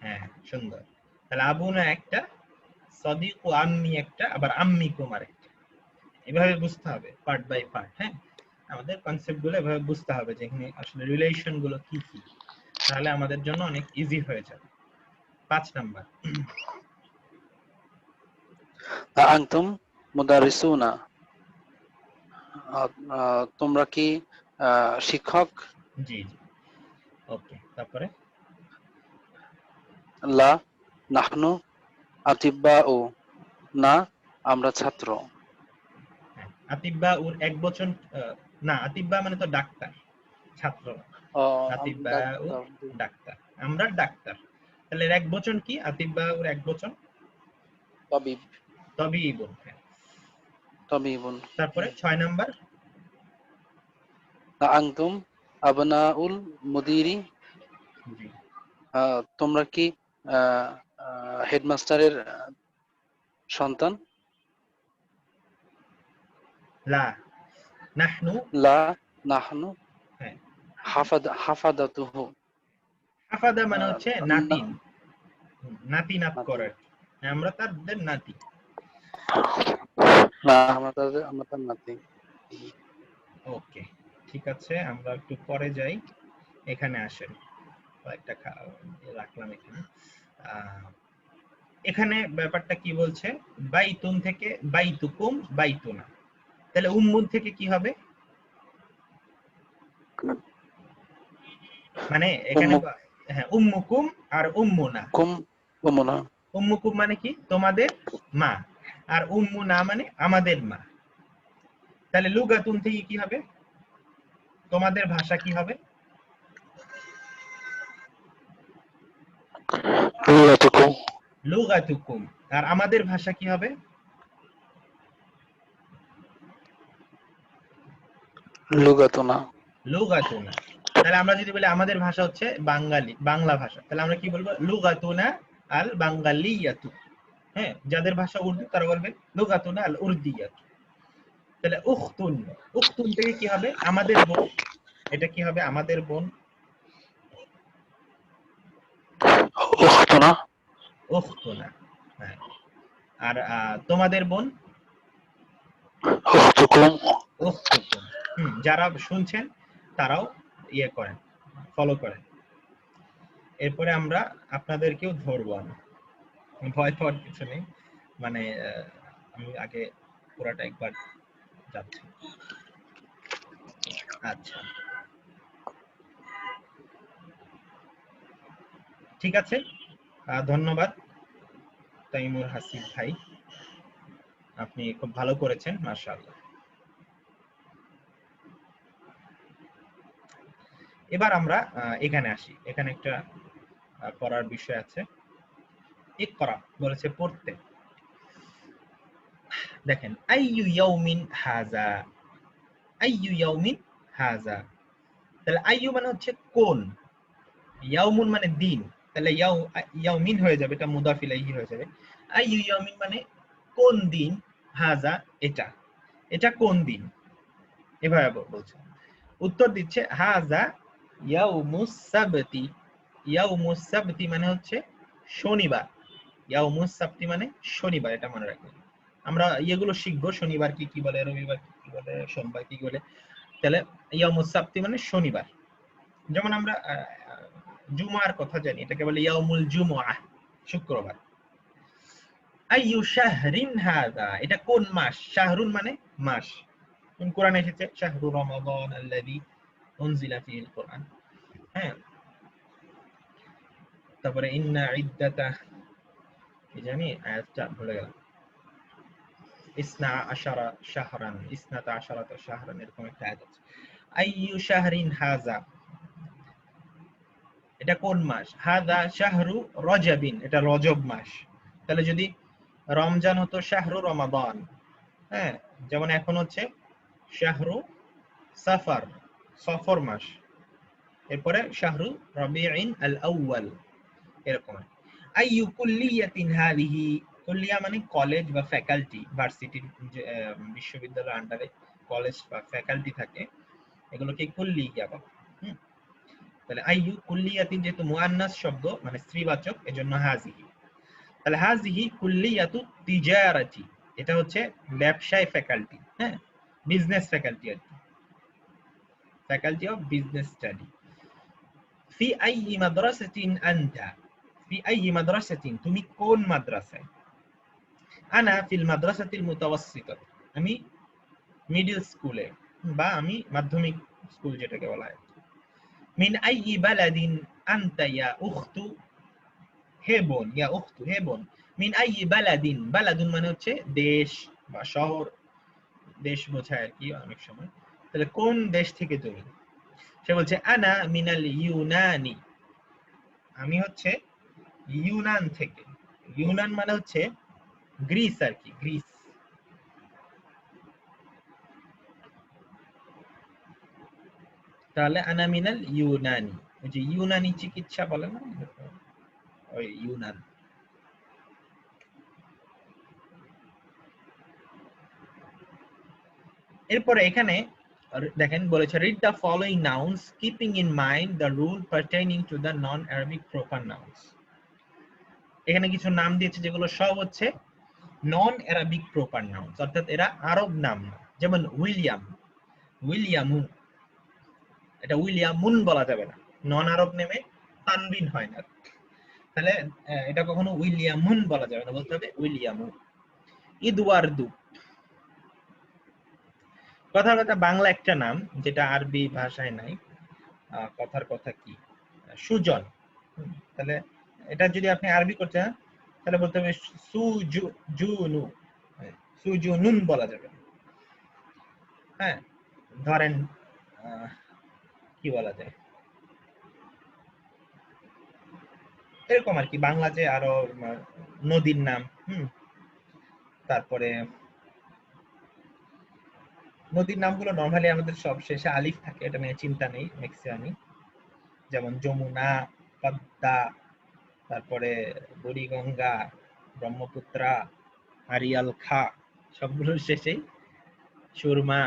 হ্যাঁ, সুন্দর। তাহলে আবুনা একটা, সদিক ও আম্মি একটা, আবার আম্মি কুমার একটা। এভাবে বুঝতে হবে পার্ট বাই পার্ট। হ্যাঁ, আমাদের কনসেপ্ট গুলো এভাবে বুঝতে হবে যে এখানে আসলে রিলেশন গুলো কি কি, তাহলে আমাদের জন্য অনেক ইজি হয়ে যাবে। 5 নাম্বার। আনতুম মুদারিসুনা। তোমরা কি শিক্ষক? জি জি, ওকে। তারপরে লা নাহনু আতিব্বাউ। না, আমরা ছাত্র। হ্যাঁ, আতিব্বা ওর এক বচন, না আতিব্বা মানে তো ডাক্তার, ছাত্র না। ও, আতিব্বা ও ডাক্তার। ডাক্তার, আমরা ডাক্তার। তাহলে এর এক বচন কি? আতিব্বা ওর এক বচন তাবিব। তবিবুন। হ্যাঁ, তাবিবুন। তারপরে 6 নাম্বার। আনতুম আবনাউল মুদিরি। জি, তোমরা কি হেডমাস্টারের সন্তান? লা নাহনু। লা নাহনু হ্যাঁ, হাফাদাতুহু। হাফাদা মানে হচ্ছে নাতিন, না- নাতি নাত নাতি। করার। হ্যাঁ, আমরা তাদের নাতি। না, আমরা তার নাতি। ওকে, ঠিক আছে, আমরা একটু পরে যাই। এখানে আসেন, কয়েকটা রাখলাম এখানে। আহ, এখানে ব্যাপারটা কি বলছে? বাইতুন থেকে বাইতুকুম বাইতুনা, তাহলে উম্মুন থেকে কি হবে? মানে এখানে হ্যাঁ, উম্মুকুম আর উম্মুনা। উম্মুকুম উম্মুনা। উম্মুকুম মানে কি? তোমাদের মা। আর উম্মুনা মানে আমাদের মা। তাহলে লুগাতুন থেকে কি হবে? তোমাদের ভাষা কি হবে? লুগাতুকুম। লুগাতুকুম। আর আমাদের ভাষা কি হবে? লুগাতুনা। লুগাতুনা। তাহলে আমরা যদি বলি আমাদের ভাষা হচ্ছে বাঙালি, বাংলা ভাষা, তাহলে আমরা কি বলবো? লুগাতুনা আল বাঙ্গালিয়াতু। হ্যাঁ, যাদের ভাষা উর্দু তারা বলবে লুগাতুনা আল উর্দিয়াতু। তাহলে উখতুন, উখতুন থেকে কি হবে? আমাদের বোন। এটা কি হবে? আমাদের বোন। উখতুনা, উখতুনা। হ্যাঁ। আর তোমাদের বোন? উখতুকুম। উখতুকুম। যারা শুনছেন তারাও ইয়ে করেন, ফলো করেন। এরপরে আমরা আপনাদেরকেও ধরবো। আমি ভয় পাওয়ার কিছু নেই, মানে আমি আগে পুরাটা একবার যাচ্ছি। আচ্ছা, ঠিক আছে। ধন্যবাদ তাইমুর হাসিব ভাই, আপনি খুব ভালো করেছেন, মাশাআল্লাহ। এবার আমরা এখানে আসি। এখানে একটা পড়ার বিষয় আছে। ইকরা বলেছে পড়তে। দেখেন, আইয়ু ইয়াউমিন হাযা, আইয়ু ইয়াউমিন হাযা। তাহলে আইয়ু মানে হচ্ছে কোন, ইয়াউমুন মানে দিন, তাহলে ইয়াউমিন হয়ে যাবে, এটা মুদাফ ইলাইহি হয়ে যাবে। আইয়ু ইয়াউমিন মানে কোন দিন, হাযা এটা, এটা কোন দিন, এভাবে বলছে। উত্তর দিচ্ছে হাযা ইয়াউমুস সাবতি। ইয়াউমুস সাবতি মানে হচ্ছে শনিবার। ইয়াউমুস সাবতি মানে শনিবার, এটা মনে রাখবেন। আমরা এগুলো শিখবো, শনিবার কি কি বলে, রবিবার কি কি বলে, সোমবার কি কি বলে। তাহলে ইয়াউমুস সাবতি মানে শনিবার। যেমন আমরা জুমার কথা জানি, এটাকে বলে ইয়াউমুল জুমআহ, শুক্রবার। আইয়ু শাহরিন হাযা, এটা কোন মাস, শাহরুন মানে মাস। কোরআনে এসেছে শাহরু রমাদান আল্লাযী উনজিলা ফীহিল কোরআন। হ্যাঁ, তারপরে ইন্না ইদ্দাতা, কি জানি আয়াতটা ভুলে গেলাম, ইসনা আশারা শাহরান, ইসনাতা আশারাতা শাহরান, এরকম একটা আয়াত আছে। আইয়ু শাহরিন হাযা, এটা কোন মাস, হাযা শাহরু রজবিন, এটা রজব মাস। তাহলে যদি রমজান হতো শাহরু রমাদান, হ্যাঁ, যেমন এখন হচ্ছে শাহরু সাফার, সফর মাস। এরপরে শাহরু রবিউন আল আউয়াল, এরকম। আইয়ু কুল্লিয়াতিন হাযিহি, কুল্লিয়া মানে কলেজ বা ফ্যাকাল্টি, ভার্সিটির বিশ্ববিদ্যালয়ের আন্ডারে কলেজ বা ফ্যাকাল্টি থাকে, এগুলোকে কুল্লিয়া বলে। তাহলে আইয়ু কুল্লিয়াতিন যেহেতু মুআন্নাস শব্দ মানে স্ত্রীবাচক, এজন্য হাযিহি। তাহলে হাযিহি কুল্লিয়াতু তিজারাতি, এটা হচ্ছে ব্যবসায় ফ্যাকাল্টি, হ্যাঁ, বিজনেস ফ্যাকাল্টি আর কি, ফ্যাকাল্টি অফ বিজনেস স্টাডি। ফি আইয়ি মাদ্রাসাতিন আনতা, ফি আইয়ি মাদ্রাসাতিন তুমি কোন মাদ্রাসায়। আনা ফিল মাদ্রাসাতিল মুতাওয়াসসিতা, আমি মিডল স্কুলে, বা আমি মাধ্যমিক স্কুল যেটাকে বলা হয়। মিন আইয়ি বালাদিন আনতা ইয়া উখতু, হে বোন, ইয়া উখতু হে বোন। মিন আইয়ি বালাদিন, বালাদুন মানে হচ্ছে দেশ বা শহর, দেশ বোঝায় আর কি অনেক সময়। তাহলে কোন দেশ থেকে তুমি? সে বলছে আনা মিনাল ইউনানি, আমি হচ্ছে ইউনান থেকে। ইউনান মানে হচ্ছে গ্রিস আর কি, গ্রিস। তাহলে আনা মিনাল ইউনানি, ওই যে ইউনানি চিকিৎসা বলে না, ওই ইউনান। এরপরে এখানে দেখেন বলেছে read the following nouns keeping in mind the rule pertaining to the non Arabic proper nouns. এখানে কিছু নাম দিয়েছে যেগুলো সব হচ্ছে নন অ্যারাবিক প্রপার নাউন্স, অর্থাৎ এরা আরব নাম না। যেমন উইলিয়াম, উইলিয়ামু, এটা উইলিয়ামুন বলা যাবে না, নন আরব নেমে তানবিন হয় না, তাহলে এটা কখনো উইলিয়ামুন বলা যাবে না, বলতে হবে উইলিয়ামু। ইদওয়ার্দু, কথার কথা বাংলা একটা নাম যেটা আরবি ভাষায় নাই, কথার কথা কি, সুজন। তাহলে এটা যদি আপনি আরবি করতে চান তাহলে বলতে হবে সুজুনু, সুজুনুন বলা যাবে। হ্যাঁ, ধরেন কি বলা যায়, এরকম আর কি, বাংলা যে আরো নদীর নাম, তারপরে নদীর নামগুলো নরমালি আমাদের সব শেষে আলিফ থাকে, এটা নিয়ে চিন্তা নেই ম্যাক্সিমামই। যেমন যমুনা, পদ্মা, তারপরে বুড়িগঙ্গা, ব্রহ্মপুত্রা, আরিয়াল খা, সবগুলোর শেষেই সুরমা,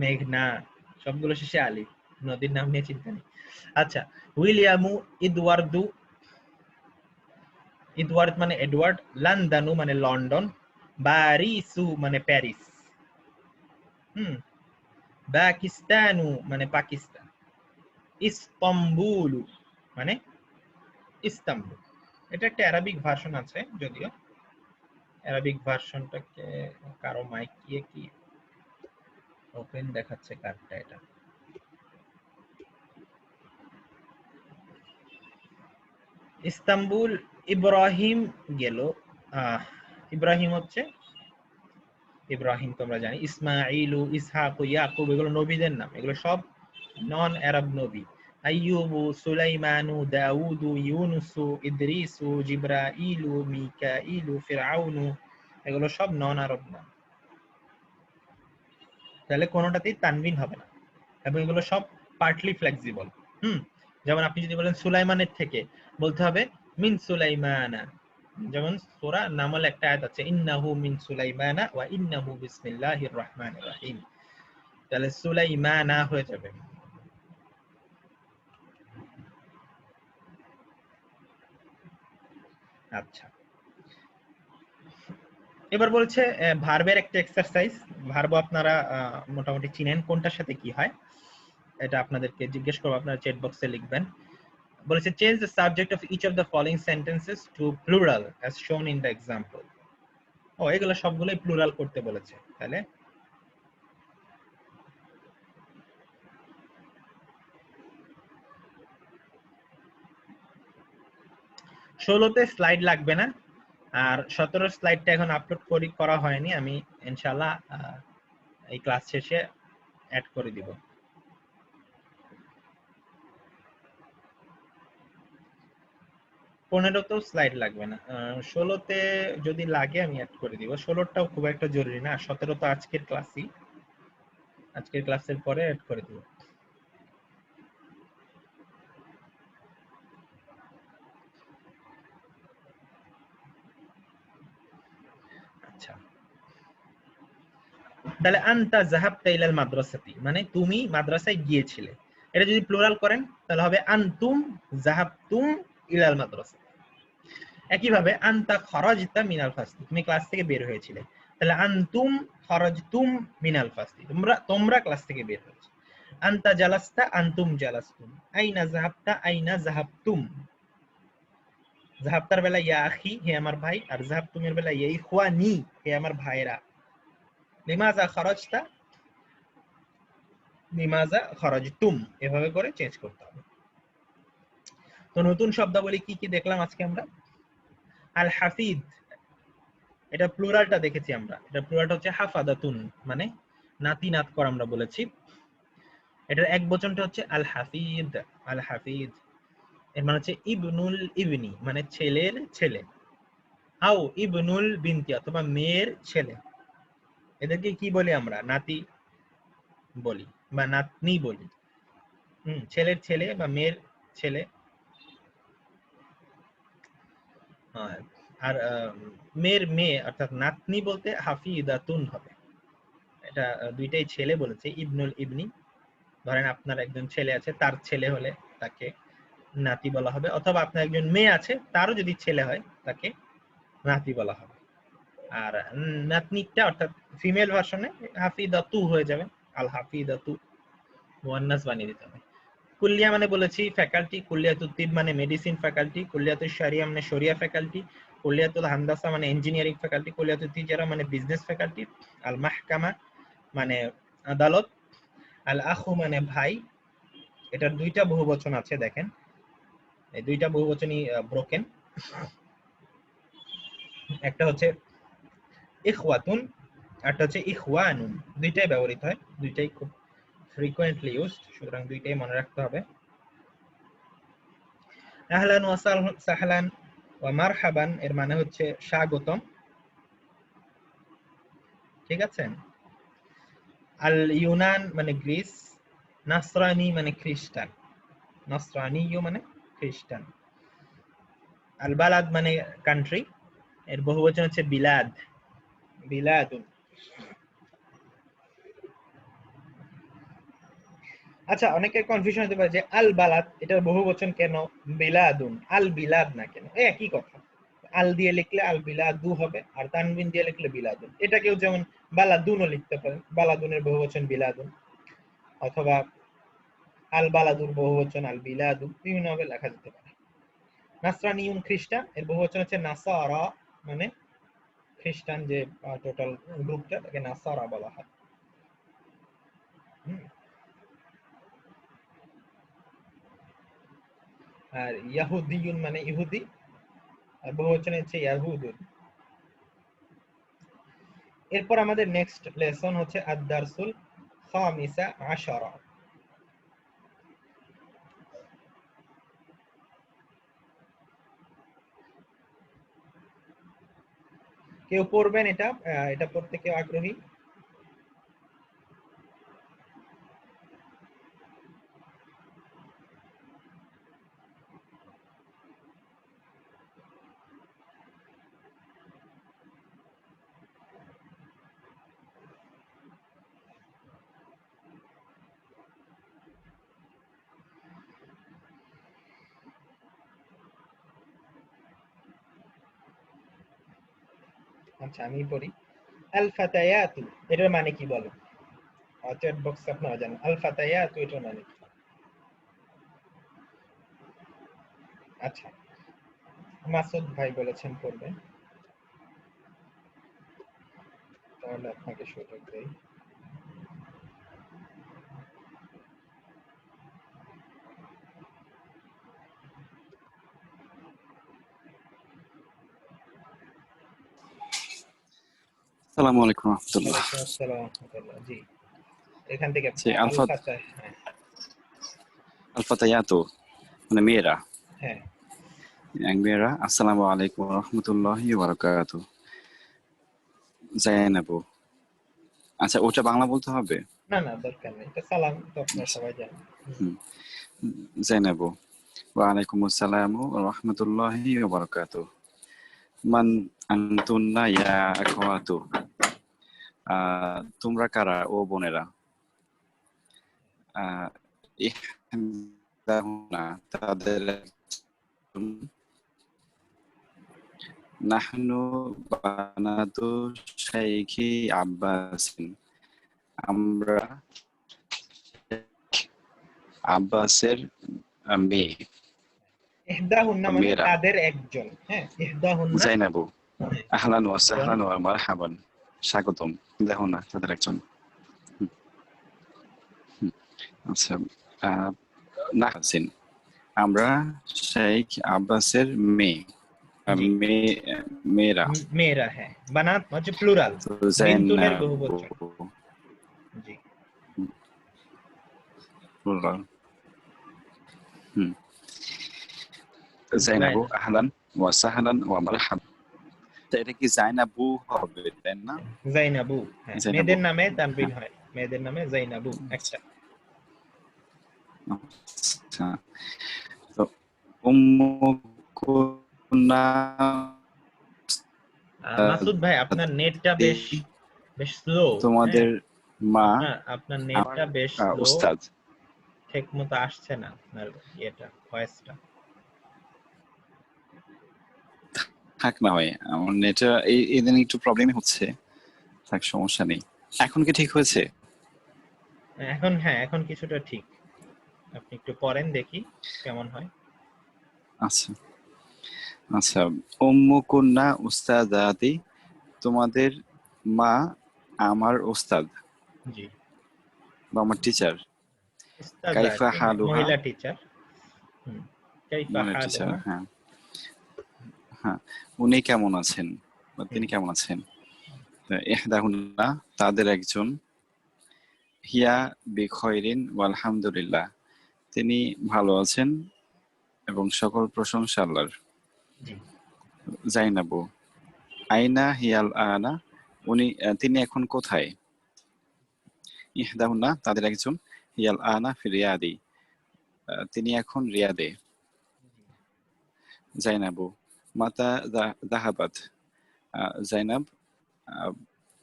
মেঘনা, সবগুলো শেষে আলি। নদীর নাম নিয়ে চিন্তা নেই। আচ্ছা, উইলিয়ামু ইদওয়ার্দু, ইদওয়ার্ড মানে এডওয়ার্ড, লন্ডনু মানে লন্ডন, বারিসু মানে প্যারিস, পাকিস্তানু মানে পাকিস্তান, ইস্তম্বুলু মানে ইস্তাম্বুল। এটা একটা অ্যারাবিক ভার্সন আছে, যদিও অ্যারাবিক ভার্সনটাকে কারো মাইক কি ওপেন দেখাচ্ছে, কারটা এটা। ইস্তাম্বুল ইব্রাহিম গেল, ইব্রাহিম হচ্ছে ইব্রাহিম তোমরা জানি, ইসমাইলু, ইসহাক, ইয়াকুব, এগুলো নবীদের নাম, এগুলো সব নন আরব নবী। আইয়ুবু, সুলাইমানু, দাউদু, ইউনুসু, ইদ্রিসু, জিব্রাইলু, মিকাইলু, ফিরআউনু, এগুলো সব নন আরব নাম। তাহলে কোনোটাতেই তানবিন হবে না, এবং এগুলো সব পার্টলি ফ্লেক্সিবল। যেমন আপনি যদি বলেন সুলাইমানের থেকে, বলতে হবে মিন সুলাইমানা। যেমন সূরা নামল একটা আয়াত আছে, ইন্নাহু মিন সুলাইমানা ওয়া ইন্নাহু বিসমিল্লাহির রহমানির রহিম, তাহলে সুলাইমানা হয়ে যাবে। আচ্ছা, এবার বলছে ভার্বের একটা এক্সারসাইজ। ভার্ব আপনারা মোটামুটি চিনেন কোনটার সাথে কি হয়, এটা আপনাদেরকে জিজ্ঞেস করবো, আপনারা চ্যাট বক্সে লিখবেন। বলেছে change the subject of each of the following sentences to plural as shown in the example. ও, এগুলো সবগুলোই প্লুরাল করতে বলেছে। তাহলে ষোলোতে স্লাইড লাগবে না, আর 17 স্লাইডটা এখন আপলোড করা হয়নি, আমি ইনশাআল্লাহ এই ক্লাস শেষে অ্যাড করে দিব। পনেরোতেও স্লাইড লাগবে না, 16তে যদি লাগে আমি অ্যাড করে দিব। 16টাও খুব একটা জরুরি না, 17 তো আজকের ক্লাসের পরে অ্যাড করে দিব। আচ্ছা, তাহলে আনতা যাহাবতা ইলাল মাদ্রাসাতি মানে তুমি মাদ্রাসায় গিয়েছিলে, এটা যদি প্লুরাল করেন তাহলে হবে আনতুম যাহাবতুম ইলাল মাদ্রাসা। একইভাবে আনতা খরাজতা মিনাল ফাসলি, তুমি ক্লাস থেকে বের হয়েছিলে, তাহলে আনতুম খরাজতুম মিনাল ফাসলি, তোমরা ক্লাস থেকে বের হয়েছে। আনতা জালাস্তা আনতুম জালাস্তুম, আইনা যাহাবতা আইনা যাহাবতুম। যাহাবতার বেলা ইয়া আখি, হে আমার ভাই, আর যাহাবতুমের বেলা ইয়া ইখওয়ানি, হে আমার ভাইরা। লিমাযা খরাজতা লিমাযা খরাজতুম, এভাবে করে চেঞ্জ করতে হবে। তো নতুন শব্দাবলী কি কি দেখলাম আজকে আমরা? আল হাফিদ, এটা প্লুরালটা দেখেছি আমরা, এটা প্লুরালটা হচ্ছে হাফাদাতুন মানে নাতি নাত কর আমরা বলেছি। এটার এক বচনটা হচ্ছে আল হাফিদ, আল হাফিদ। এর মানে হচ্ছে ইবনুল ইবনি মানে ছেলের ছেলে, আও ইবনুল বিনতি অথবা মেয়ের ছেলে। এদেরকে কি বলি আমরা? নাতি বলি বা নাতনি বলি। ছেলের ছেলে বা মেয়ের ছেলে। আর মেয়ের মেয়ে অর্থাৎ নাতনি বলতে হাফিদাতুন হবে। এটা দুইটাই ছেলে বলেছে, ইবনুল ইবনি। ধরেন আপনার একজন ছেলে আছে, তার ছেলে হলে তাকে নাতি বলা হবে, অথবা আপনার একজন মেয়ে আছে, তারও যদি ছেলে হয় তাকে নাতি বলা হবে। আর নাতনিটা অর্থাৎ ফিমেল ভার্সনে হাফিদাতু হয়ে যাবে, আল হাফিদাতু, মুয়ান্নাস বানিয়ে দিতে হবে। কুল্লিয়া মানে বলেছি ফ্যাকাল্টি, কুল্লিয়াতুত তিব মানে মেডিসিন ফ্যাকাল্টি, কুল্লিয়াতুশ শরিয়া মানে শরিয়া ফ্যাকাল্টি, কুল্লিয়াতুল হান্দাসা মানে ইঞ্জিনিয়ারিং ফ্যাকাল্টি, কুল্লিয়াতুত তিজারা মানে বিজনেস ফ্যাকাল্টি, আল মাহকামা মানে আদালত, আল আখু মানে ভাই। এটার দুইটা বহুবচন আছে, দেখেন এই দুইটা বহুবচনই ব্রোকেন। একটা হচ্ছে ইখওয়াতুন, একটা হচ্ছে ইখওয়ানুন, দুইটাই ব্যবহৃত হয়, দুইটাই খুব ফ্রিকোয়েন্টলি ইউজড, সুতরাং দুইটাই মনে রাখতে হবে। আহলান ওয়া সাহলান ওয়া মারহাবান এর মানে হচ্ছে স্বাগতম, ঠিক আছে। আল ইউনান মানে গ্রিস, নাসরানি মানে খ্রিস্টান। নাসরানিয়্যু মানে খ্রিস্টান। আল বালাদ মানে কান্ট্রি, এর বহুবচন হচ্ছে বিলাদ, বিলাদুন। আচ্ছা, অনেকের কনফিউশন হতে পারে যে আল বালাদ এটার বহুবচন কেন বিলাদুন, আল বিলাদ না কেন? একই কথা। আল দিয়ে লিখলে আল বিলাদু হবে, আর তানবিন দিয়ে লিখলে বিলাদুন। এটা কেউ যেমন বালাদুনও লিখতে পারেন, বালাদুনের বহুবচন বিলাদুন, অথবা আল বালাদুর বহুবচন আল বিলাদু, বিভিন্ন ভাবে লেখা যেতে পারে। নাসরানিয়ুন খ্রিস্টান, এর বহুবচন হচ্ছে নাসারা, মানে খ্রিস্টান যে টোটাল গ্রুপটা, তাকে নাসারা বলা হয়। হুম। আর ইয়াহুদিয়ুন মানে ইহুদি, আর বহুবচন হচ্ছে ইয়াহুদুন। এরপর আমাদের নেক্সট লেসন হচ্ছে আদ-দারসুল খামিসা আশারা। কেউ পড়বেন এটা? এটা পড়তে কেউ আগ্রহী? আচ্ছা, আমি পড়ি। আল ফাতায়াতু এটার মানে কি বলো? চ্যাট বক্সে আপনারা জানেন আল ফাতায়াতু এটার মানে কি? আচ্ছা, মাসুদ ভাই বলেছেন পড়বেন, তাহলে আপনাকে সুযোগ দেই। আসসালামু আলাইকুম রাহমাতুল্লাহ। ওয়ালাইকুম আসসালাম ওয়া রাহমাতুল্লাহ। জি, এখান থেকে জি, আল ফাতা, হ্যাঁ আল ফাতায়াতু মানে মেয়েরা, হ্যাঁ মেয়েরা। আসসালামু আলাইকুম রাহমাতুল্লাহি ওয়া বারাকাতুহু। জাইনাবু। আচ্ছা, ওটা বাংলা বলতে হবে? না না, দরকার নেই, এটা সালাম তো আপনারা সবাই জানেন। হুম। জাইনাবু। ওয়া আলাইকুম আসসালামু ওয়া রাহমাতুল্লাহি ওয়া বারাকাতুহু। মান আনতুন্না ইয়া আখওয়াতু। তোমরা কারা ও বোনেরা? ইহদাহুন্না তাদের একজন। নাহনু বানাতু শাইখি আব্বাসিন আমরা আব্বাসের মেয়ে, ইহদাহুন্না মানে মেয়েরা। তাদের একজন, হ্যাঁ ইহদাহুন্না। জাইনাবু। হ্যাঁ, আহলান ওয়া একজন। সাহলান ওয়া মারহাবান, স্বাগতম। ইহদাহুন্না তাদের একজন। হুম, হুম। আচ্ছা, নাহসিন আমরা শেখ আব্বাসের মেয়ে, জি, মেয়েরা। মেয়েরা, হ্যাঁ বানাত হচ্ছে প্লুরাল, তো বিন্তুনের জাইনাবু বহুবচন। জি, plural। হুম। জাইনাবু আহলান ওয়া সাহলান ওয়া মারহাবান। এটা কি জাইনাবু হবে, তাই না? জাইনাবু, হ্যাঁ জাইনাবু। মেয়েদের নামে তানবিন হ্যাঁ। হয়, মেয়েদের নামে জাইনাবু একটা। আচ্ছা, তো উম্মু কুন্না মাসুদ ভাই, আপনার নেটটা বেশ বেশ স্লো। হ্যাঁ, তোমাদের মা আপনার আমার নেটটা বেশ স্লো, উস্তাদ। ঠিক মতো আসছে না আপনার ইয়েটা, ভয়েসটা। থাক না হয়, আমার নেটে ইদানিং একটু প্রবলেমই হচ্ছে। থাক, সমস্যা নেই। এখন কি ঠিক হয়েছে? এখন হ্যাঁ, এখন কিছুটা ঠিক। আপনি একটু পড়েন দেখি কেমন হয়। আচ্ছা আচ্ছা। উম্মু কুন্না উস্তাদাতি তোমাদের মা আমার উস্তাদ জি, বা আমার টিচার। কাইফা উস্তাদাতি, হ্যাঁ হালুহা মহিলা টিচার। কাইফা মহিলা টিচার, হালুহা। হ্যাঁ হ্যাঁ। উনি কেমন আছেন বা তিনি হুম, কেমন আছেন? ইহদাহুন্না তাদের একজন। হিয়া বিখয়রিন ওয়ালহামদুলিল্লাহ তিনি ভালো আছেন এবং সকল প্রশংসা আল্লাহর। জি, জাইনাবু আইনা হিয়াল আনা তিনি এখন কোথায়? ইহদাহুন্না তাদের একজন। হিয়াল আনা ফিরিয়াদি তিনি এখন রিয়াদে। জাইনাবু মাতা দাহাবাত, জাইনাব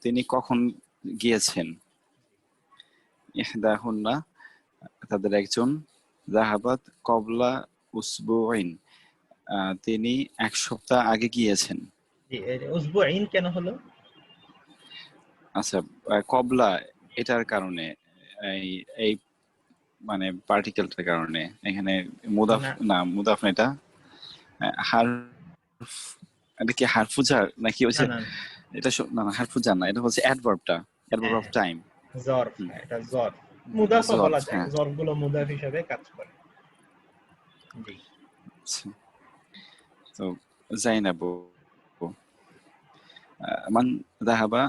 তিনি কখন গিয়েছেন? ইহদাহুন্না তাদের একজন, দাহাবাত কবলা উসবুইন তিনি 1 সপ্তাহ আগে গিয়েছেন। জি, উসবুইন কেন হলো? আচ্ছা, কবলা এটার কারণে, এই এই মানে পার্টিকেলটার কারণে এখানে মুদাফ না, মুদাফ না, এটা হারফ, এটা কি হারফুজার নাকি হচ্ছে না এটা না না, হারফুজার না, এটা হচ্ছে অ্যাডভার্বটা, অ্যাডভার্ব অফ টাইম, জরফ, এটা জরফ, মুদাফ বলা যায়, হ্যাঁ। জরফ গুলো মুদাফ হিসেবে কাজ করে। জি, তো জাইনাবু মান যাহাবা,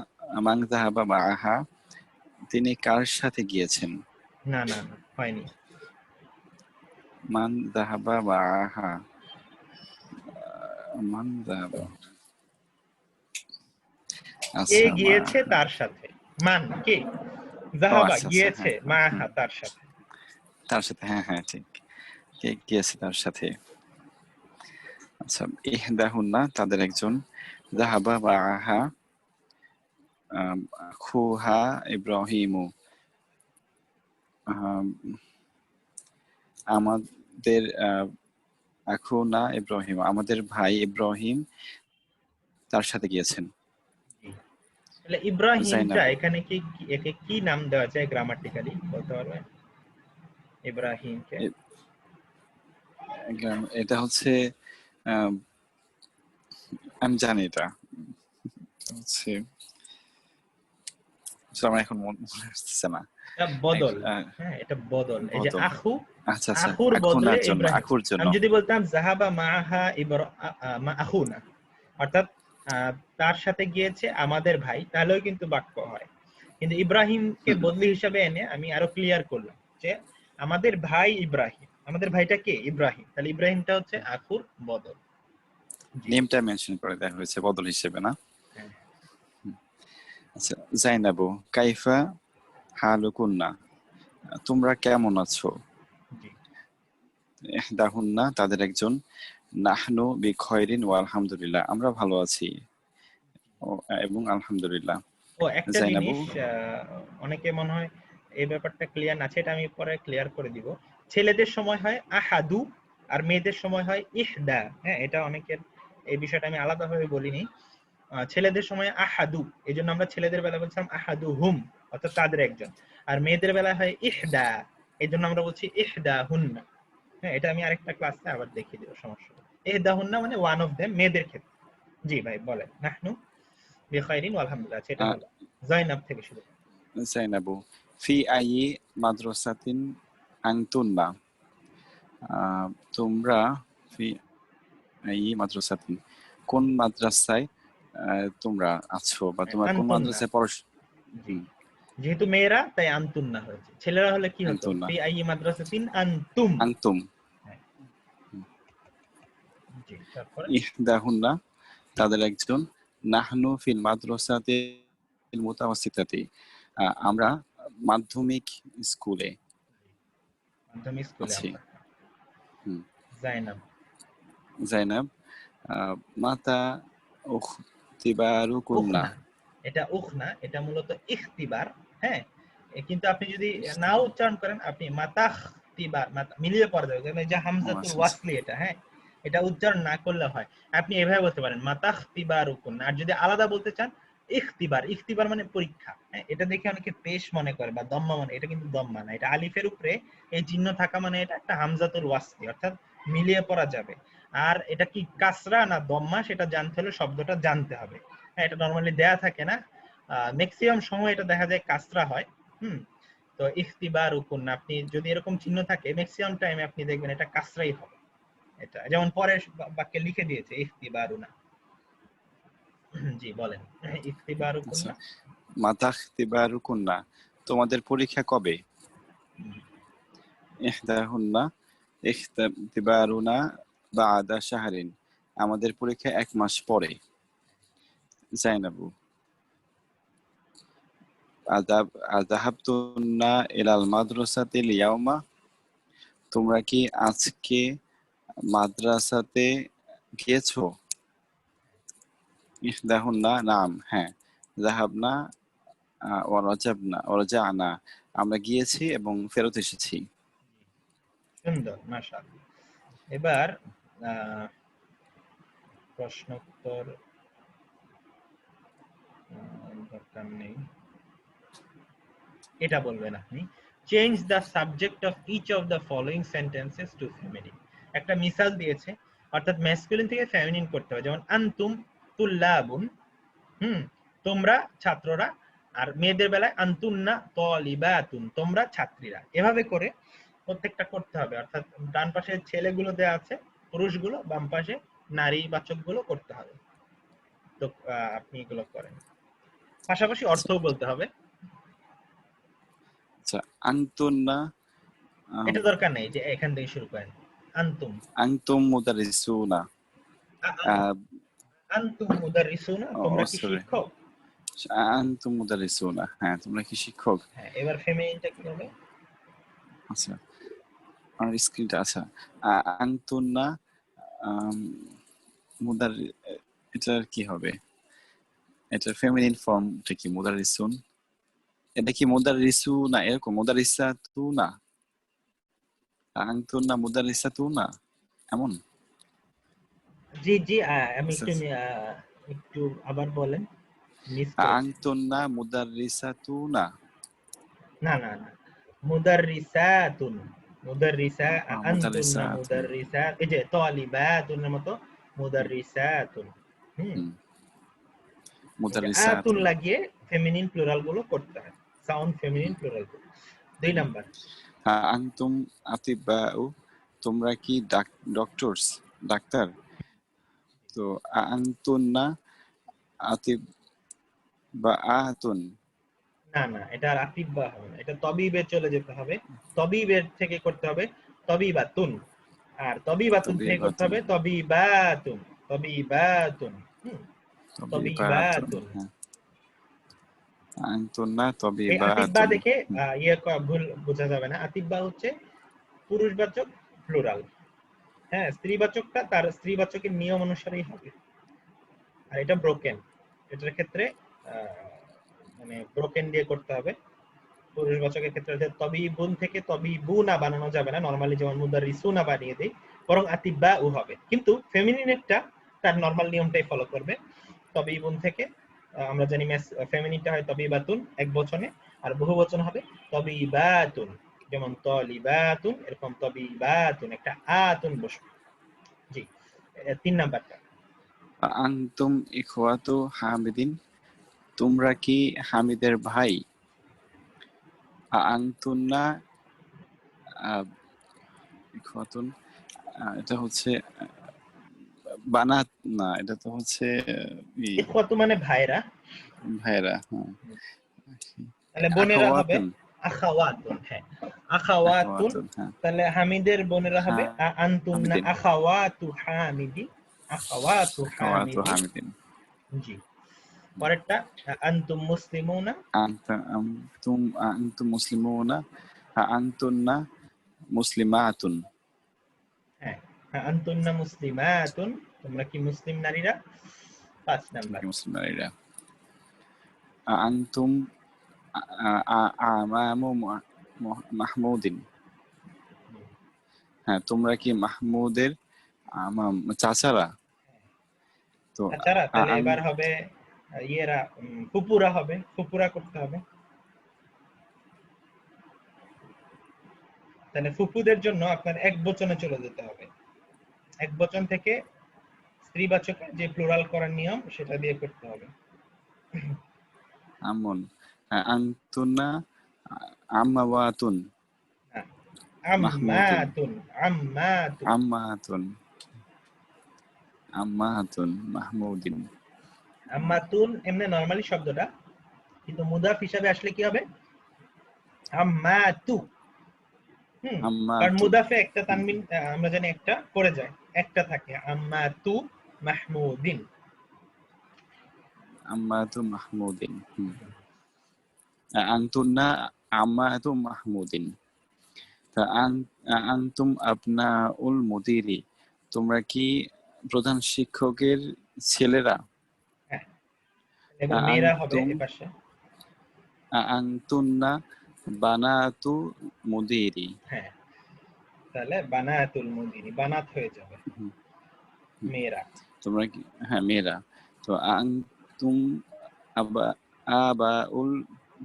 মান যাহাবা মাআহা তিনি কার সাথে গিয়েছেন? না হয়নি। মান যাহাবা মাআহা, মান যাহাবা কে গিয়েছে তার সাথে, মান কে, যাহাবা গিয়েছে, মাআহা তার সাথে, তার সাথে, হ্যাঁ হ্যাঁ ঠিক, কে গিয়েছে তার সাথে। আচ্ছা, ইহদাহুন্না তাদের একজন, যাহাবা মাআহা আখুহা ইব্রাহিমু আমাদের আখুনা ইব্রাহিম আমাদের ভাই ইব্রাহিম তার সাথে গিয়েছেন। তাহলে ইব্রাহিমটা এখানে কি, একে কি নাম দেওয়া যায় গ্রামাটিক্যালি বলতে পারবেন? ইব্রাহিমকে এটা হচ্ছে আমি জানি, এটা হচ্ছে আমার এখন মনে আসছে না। এটা বদল, হ্যাঁ এটা বদল। এই যে আখু, আচ্ছা আচ্ছা, আখুর বদলে ইব্রাহিম। আখুর জন্য আমি যদি বলতাম যাহাবা মাআহা আখুনা, অর্থাৎ তার সাথে গিয়েছে আমাদের ভাই, তাহলেও কিন্তু বাক্য হয়। কিন্তু ইব্রাহিমকে বদলি হিসাবে এনে আমি আরো ক্লিয়ার করলাম যে আমাদের ভাই ইব্রাহিম, আমাদের ভাইটা কে? ইব্রাহিম। তাহলে ইব্রাহিমটা হচ্ছে আখুর বদল, নেমটা মেনশন করে দেওয়া হয়েছে বদল হিসেবে, না? আচ্ছা, জাইনাবু কাইফা হালুকুন্না তোমরা কেমন আছো? ইহদাহুন্না তাদের একজন, নাহনু বিখয়রিন ওয়া আলহামদুলিল্লাহ আমরা ভালো আছি এবং আলহামদুলিল্লাহ। ও একটা জিনিস অনেকে মনে হয় এই ব্যাপারটা ক্লিয়ার আছে, এটা আমি পরে ক্লিয়ার করে দিব। ছেলেদের সময় হয় আহাদু আর মেয়েদের সময় হয় ইহদা। হ্যাঁ, এটা অনেকের, এই বিষয়টা আমি আলাদাভাবে বলিনি। ছেলেদের সময় আহাদু, এই জন্য আমরা ছেলেদের বেলা বলছিলাম আহাদু হুম, অর্থাৎ তাদের একজন। আর মেয়েদের বেলা হয় ইহদা, এই জন্য আমরা বলছি ইহদা হুন্না। হ্যাঁ, এটা আমি আরেকটা ক্লাসে আবার দেখিয়ে দেবো, সমস্যা নেই। ইহদা হুন্না মানে ওয়ান অফ দেম, মেয়েদের ক্ষেত্রে। জি ভাই বলেন। নাহনু বিখাইরিন ওয়া আলহামদুলিল্লাহ, সেটা হলো জাইনাব থেকে শুরু। জাইনাবু ফি আইয়ি মাদ্রাসাতিন আনতুন্না তোমরা, ফি আইয়ি মাদ্রাসাতিন কোন মাদ্রাসায় তোমরা আছো, বা তোমরা কোন মাদ্রাসায় পড়াশোনা? যেহেতু মেয়েরা তাই আনতুন্না হয়েছে, ছেলেরা হলে কি হতো? ফি আইয়ি মাদ্রাসাতিন আনতুম, আনতুম। জি, তারপর ইহদাহুন্না তাদের একজন, নাহনু ফিল মাদ্রাসাতিল মুতাওয়াসসিতাতি আমরা মাধ্যমিক স্কুলে আছি। জাইনাব জাইনাব মাতা উখতিবারুকুন্না, এটা উখনা, এটা মূলত ইখতিবার। হ্যাঁ, কিন্তু আপনি যদি না উচ্চারণ করেন, আপনি মাতাখতিবার, মিলিয়ে পড়া যাবে, কারণ এই যে হামজাতুল ওয়াসলি এটা, হ্যাঁ এটা উচ্চারণ না করলে হয়। আপনি এভাবে বলতে পারেন মাতাখতিবারুকুন্না। আর যদি আলাদা বলতে চান, ইখতিবার, ইখতিবার মানে পরীক্ষা। হ্যাঁ, এটা দেখে অনেকে পেশ মনে করে বা দম্মা মানে, এটা কিন্তু দম্মা না, এটা আলিফের উপরে এই চিহ্ন থাকা মানে এটা একটা হামজাতুল ওয়াসলি, অর্থাৎ মিলিয়ে পড়া যাবে। আর এটা কি কাসরা না দম্মা সেটা জানতে হলে শব্দটা জানতে হবে। হ্যাঁ, এটা নরমালি দেয়া থাকে না, ম্যাক্সিমাম সময় এটা দেখা যায় কাসরা হয়। তো ইখতিবারুকুন, আপনি যদি এরকম চিহ্ন থাকে ম্যাক্সিমাম টাইমে আপনি দেখবেন এটা কাসরাই হবে। এটা যেমন পরের বাক্যে লিখে দিয়েছে ইখতিবারুনা। জি বলেন। ইখতিবারুকুন্না মাতাখতিবারুকুন্না তোমাদের পরীক্ষা কবে? ইহদাহুন্না ইখতিবারুনা বা'দা শাহরিন আমাদের পরীক্ষা 1 মাস পরে। জাইনাবু আযাহাবতুন্না ইলাল মাদ্রাসাতিল ইয়াওমা তোমরা কি আজকে মাদ্রাসাতে গিয়েছো? ইহদাহুন্না নাম, হ্যাঁ। যাহাবনা ওয়ারাজানা, আমরা গিয়েছি এবং ফেরত এসেছি। সুন্দর, মাশাআল্লাহ। এবার প্রশ্নোত্তর দরকার নেই, এটা বলবেন আপনি। Change the subject of each of the following sentences to feminine. একটা মিসাল দিয়েছে, অর্থাৎ ম্যাসকুলিন থেকে ফেমিনিন করতে হবে। যেমন আনতুম তুল্লাবুন, তোমরা ছাত্ররা, আর মেয়েদের বেলায় আনতুন্না তলিবাতুন, তোমরা ছাত্রীরা। এভাবে করে প্রত্যেকটা করতে হবে, অর্থাৎ ডান পাশে ছেলেগুলো দেয়া আছে পুরুষগুলো, বাম পাশে নারী বাচকগুলো করতে হবে। তো আপনি এগুলো করেন, পাশাপাশি অর্থও বলতে হবে। আচ্ছা, আনতুন্না, এটা দরকার নেই, যে এখান থেকে শুরু করেন। আনতুম, আনতুম মুদারিসুনা, আনতুম মুদারিসুনা, তোমরা কি শিক্ষক? আনতুম মুদারিসুনা, হ্যাঁ, তোমরা কি শিক্ষক। হ্যাঁ, এবার ফেমিনিনটা কি হবে? আচ্ছা, আমার স্ক্রিনটা, আচ্ছা, আনতুন্না মুদার, এটা কি হবে? এটা ফেমিনিন ফর্মটা কি? মুদারিসুন, এটা কি মুদারিসুনা এরকম? মুদারিসাতুনা, আনতুন্না মুদারিসাতুনা, এমন? জি জি, আমি আচ্ছা, একটু আবার বলেন, মিস করেছি। আনতুন্না মুদারিসাতুনা, না না না, মুদাররিসাতুন, মুদাররিসা, আনতুন্না মুদারিসাতুন, মুদাররিসাত, এই যে তালিবাতুনের মতো মুদাররিসাতুন। আতুন মুদারিসাতুন। লাগিয়ে ফেমিনিন প্লুরাল গুলো করতে হয়, সাউন্ড ফেমিনিন প্লুরাল গুলো। 2 নাম্বার, আনতুম আতিবাউ, তোমরা কি ডক্টরস, ডাক্তার? তো আনতুন্না আতিবাআতুন, না না, এটা আর আতিব্বা হবে না, এটা তবিবে চলে যেতে হবে। তবিবের থেকে করতে হবে তবিবাতুন, আর তবিবাতুন থেকে করতে তবিবাতুন, হবে তবিবাতুন, তবিবাতুন, তবিবাতুন, তবিবাতুন। হ্যাঁ। আনতুন্না এই আতিব্বা তবিবাতুন, দেখে ভুল বোঝা যাবে না। আতিব্বা হচ্ছে পুরুষবাচক প্লুরাল, হ্যাঁ, স্ত্রীবাচকটা তার স্ত্রীবাচকের নিয়ম অনুসারেই হবে। আর এটা ব্রোকেন, এটার ক্ষেত্রে মানে ব্রোকেন দিয়ে করতে হবে। পুরুষবাচকের ক্ষেত্রে তবিবুন থেকে তবিবুনা বানানো যাবে না, নরমালি যেমন মুদারিসুনা বানিয়ে দেই, বরং আতিব্বা উ হবে। কিন্তু ফেমিনিনেরটা তার নরমাল নিয়মটাই ফলো করবে। তবিবুন থেকে আমরা জানি ফেমিনিনটা হয় তবিবাতুন এক বচনে, আর বহু বচন হবে তবিবাতুন, যেমন তলিবাতুন, এরকম তবিবাতুন একটা আতুন বসবে। জি, 3 নাম্বারটা। আনতুম ইখওয়াতু হামিদিন, তোমরা কি হামিদের ভাই? আনতুন্না ইখওয়াতুন, এটা হচ্ছে বানাত না, এটা তো হচ্ছে ইখওয়াতু মানে ভাইরা, ভাইরা, হ্যাঁ। তাহলে বোনেরা হবে আখাওয়াতুন, আখাওয়াতুন, হ্যাঁ, আখাওয়াতুন। আখাওয়াতুন, হ্যাঁ। তাহলে হামিদের বোনেরা হবে আনতুন্না হামিদিন, আখাওয়াতু হামিদি, আখাওয়াতু আখাওয়াতু হামিদি। হামিদিন। জি, পরেরটা আনতুম মুসলিমুনা, আনতুম মুসলিমুনা, আনতুন্না মুসলিমাতুন, হ্যাঁ, আনতুন্না মুসলিমাতুন, তোমরা কি মুসলিম নারীরা? 5 নাম্বার, মুসলিম নারীরা। আনতুম আমামু মাহমুদিন, হ্যাঁ, তোমরা কি মাহমুদের চাচারা? তো তাছাড়া তাহলে এবার হবে ইয়েরা, ফুপুরা হবে, ফুপুরা করতে হবে। তাহলে ফুপুদের জন্য আপনার এক বচনে চলে যেতে হবে, এক বচন থেকে স্ত্রীবাচকে যে প্লুরাল করার নিয়ম সেটা দিয়ে করতে হবে। আমন, আনতুন্না আম্মাওয়াতুন, মাহমুদুন, আম্মাতুন, আম্মাতুন, আম্মাতুন, আম্মাতুন মাহমুদিন। আম্মাতুন এমনি নরমালি শব্দটা, কিন্তু মুদাফ হিসাবে আসলে কি হবে? আম্মাতু। কারণ আম্মাতু, মুদাফে একটা তানবিন আমরা জানি একটা পড়ে যায়, একটা থাকে, আম্মাতু মাহমুদিন। আম্মাতু মাহমুদিন, আনতুন্না আম্মাতু মাহমুদিন। আনতুম আবনাউল মুদিরি, তোমরা কি প্রধান শিক্ষকের ছেলেরা? হ্যাঁ, এবং মেয়েরা হবে আনতুম এপাশে। আনতুন্না বানাতু মুদিরি। হ্যাঁ, তাহলে বানাতুল মুদিরি, বানাত হয়ে যাবে হুম, মেয়েরা। তোমরা কি, হ্যাঁ মেয়েরা। তো আনতুম আবাউল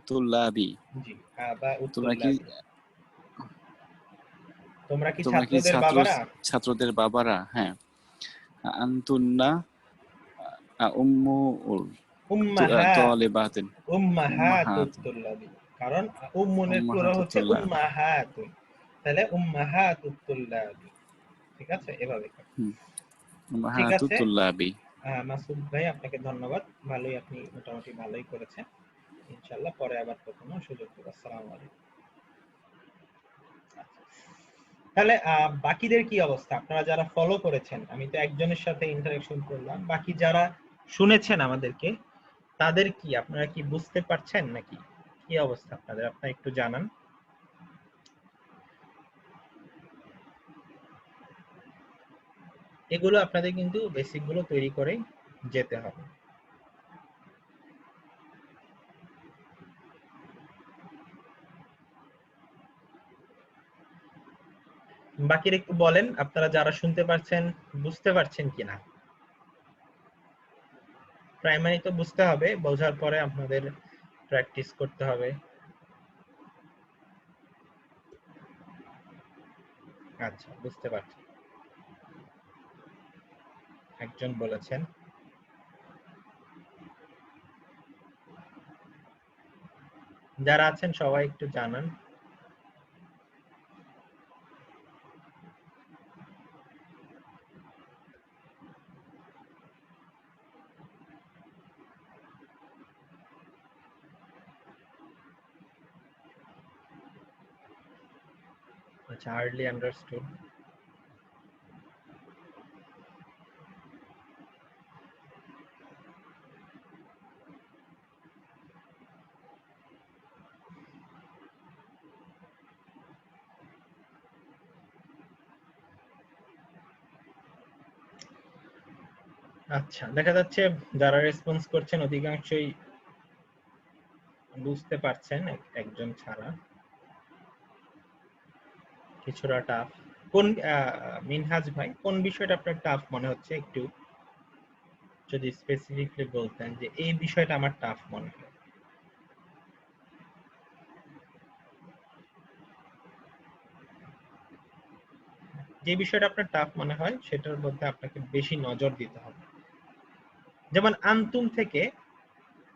তুল্লাবি, জি, আবা তোমরা কি উত্তুল্লাবি, তোমরা কি তোমরা কি ছাত্রদের বাবারা? ছাত্রদের বাবারা? হ্যাঁ। আনতুন্না উম্মুল উম্মাহাত, তালিবাতিন, উম্মাহাতুত উম্মাহাত তুল্লাবি, কারণ উম্মুনের প্লুরাল উম্মাহাতুত হচ্ছে তুল্লাব। উম্মাহাতুন, তাহলে উম্মাহাতুত তুল্লাবি। ঠিক আছে, এভাবে। হুম, ঠিক উম্মাহাতুত আছে, তুল্লাবি। মাসুদ ভাই আপনাকে ধন্যবাদ, ভালোই, আপনি মোটামুটি ভালোই করেছেন। ইনশাআল্লাহ পরে আবার কখনো সুযোগ দেব। আসসালামু আলাইকুম। তাহলে বাকিদের কি অবস্থা? আপনারা যারা ফলো করেছেন, আমি তো একজনের সাথে ইন্টারেকশন করলাম, বাকি যারা শুনেছেন আমাদেরকে, তাদের কি, আপনারা কি বুঝতে পারছেন নাকি? কি অবস্থা আপনাদের, আপনারা একটু জানান। এগুলো আপনাদের কিন্তু বেসিক গুলো তৈরি করে যেতে হবে। বাকিরা একটু বলেন আপনারা যারা শুনতে পারছেন, বুঝতে পারছেন কিনা। প্রাইমারি তো বুঝতে হবে, বোঝার পরে আপনাদের প্র্যাকটিস করতে হবে। আচ্ছা, বুঝতে পারছি, একজন বলেছেন। যারা আছেন সবাই একটু জানান। আচ্ছা, হার্ডলি আন্ডারস্টুড। আচ্ছা, দেখা যাচ্ছে যারা রেসপন্স করছেন অধিকাংশই বুঝতে পারছেন, একজন ছাড়া। কিছুটা টাফ। কোন মিনহাজ ভাই, কোন বিষয়টা আপনার টাফ মনে হচ্ছে, একটু যদি স্পেসিফিকলি বলতেন যে এই বিষয়টা আমার টাফ মনে হয়। যে বিষয়টা আপনার টাফ মনে হয় সেটার মধ্যে আপনাকে বেশি নজর দিতে হবে। যেমন আন্তুম থেকে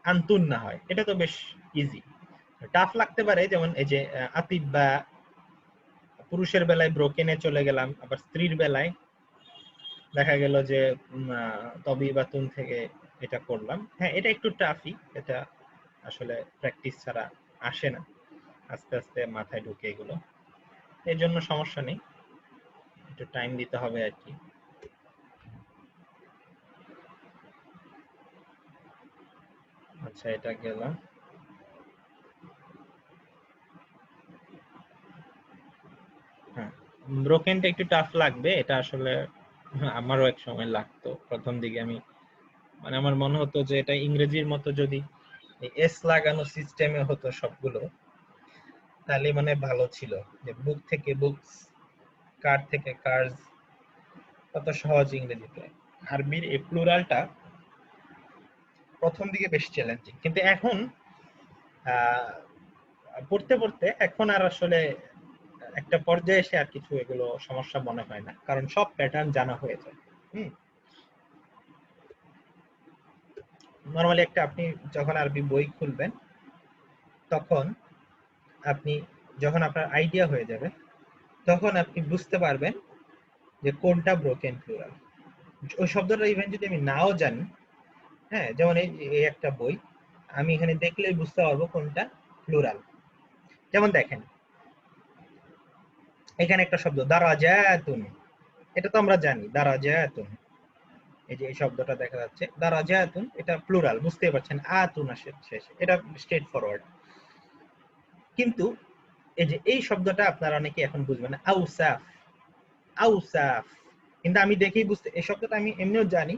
আন্তুন না হয়, এটা তো বেশ ইজি। টাফ লাগতে পারে যেমন এই যে আতিব, বা পুরুষের বেলায় ব্রোকেনে চলে গেলাম, আবার স্ত্রীর বেলায় দেখা গেল যে তবি বা তুন থেকে এটা করলাম। হ্যাঁ, এটা একটু টাফই, এটা আসলে প্র্যাকটিস ছাড়া আসে না, আস্তে আস্তে মাথায় ঢুকে এগুলো, এর জন্য সমস্যা নেই, একটু টাইম দিতে হবে আর কি। আচ্ছা, এটা গেলাম। হ্যাঁ, ব্রোকেনটা একটু টাফ লাগবে, এটা আসলে আমারও এক সময় লাগতো প্রথম দিকে। আমি মানে আমার মনে হতো যে এটা ইংরেজির মতো যদি এস লাগানো সিস্টেমে হতো সবগুলো, তাহলে মানে ভালো ছিল, যে বুক থেকে বুকস, কার থেকে কার্স, কত সহজ ইংরেজিতে। আরবির এই প্লুরালটা প্রথম দিকে বেশ চ্যালেঞ্জিং, কিন্তু এখন আহ, পড়তে পড়তে এখন আর আসলে একটা পর্যায়ে এসে আর কিছু এগুলো সমস্যা মনে হয় না, কারণ সব প্যাটার্ন জানা হয়ে যায়। নরমালি একটা আপনি যখন আরবি বই খুলবেন, তখন আপনি যখন আপনার আইডিয়া হয়ে যাবে, তখন আপনি বুঝতে পারবেন যে কোনটা ব্রোকেন প্লুরাল। ওই শব্দটা ইভেন যদি আমি নাও জানি, হ্যাঁ, যেমন এই একটা বই আমি এখানে দেখলেই বুঝতে পারবো কোনটা প্লুরাল। যেমন দেখেন, এখানে একটা শব্দ দারাজাতুন, এটা তো আমরা জানি দারাজাতুন, এই যে এই শব্দটা দেখা যাচ্ছে দারাজাতুন, এটা প্লুরাল, বুঝতেই পারছেন, আতুন আসে শেষে, এটা স্ট্রেট ফরওয়ার্ড। কিন্তু এই যে এই শব্দটা আপনারা অনেকে এখন বুঝবেন না, আউসাফ, আউসাফ, কিন্তু আমি দেখেই বুঝতে, এই শব্দটা আমি এমনিও জানি,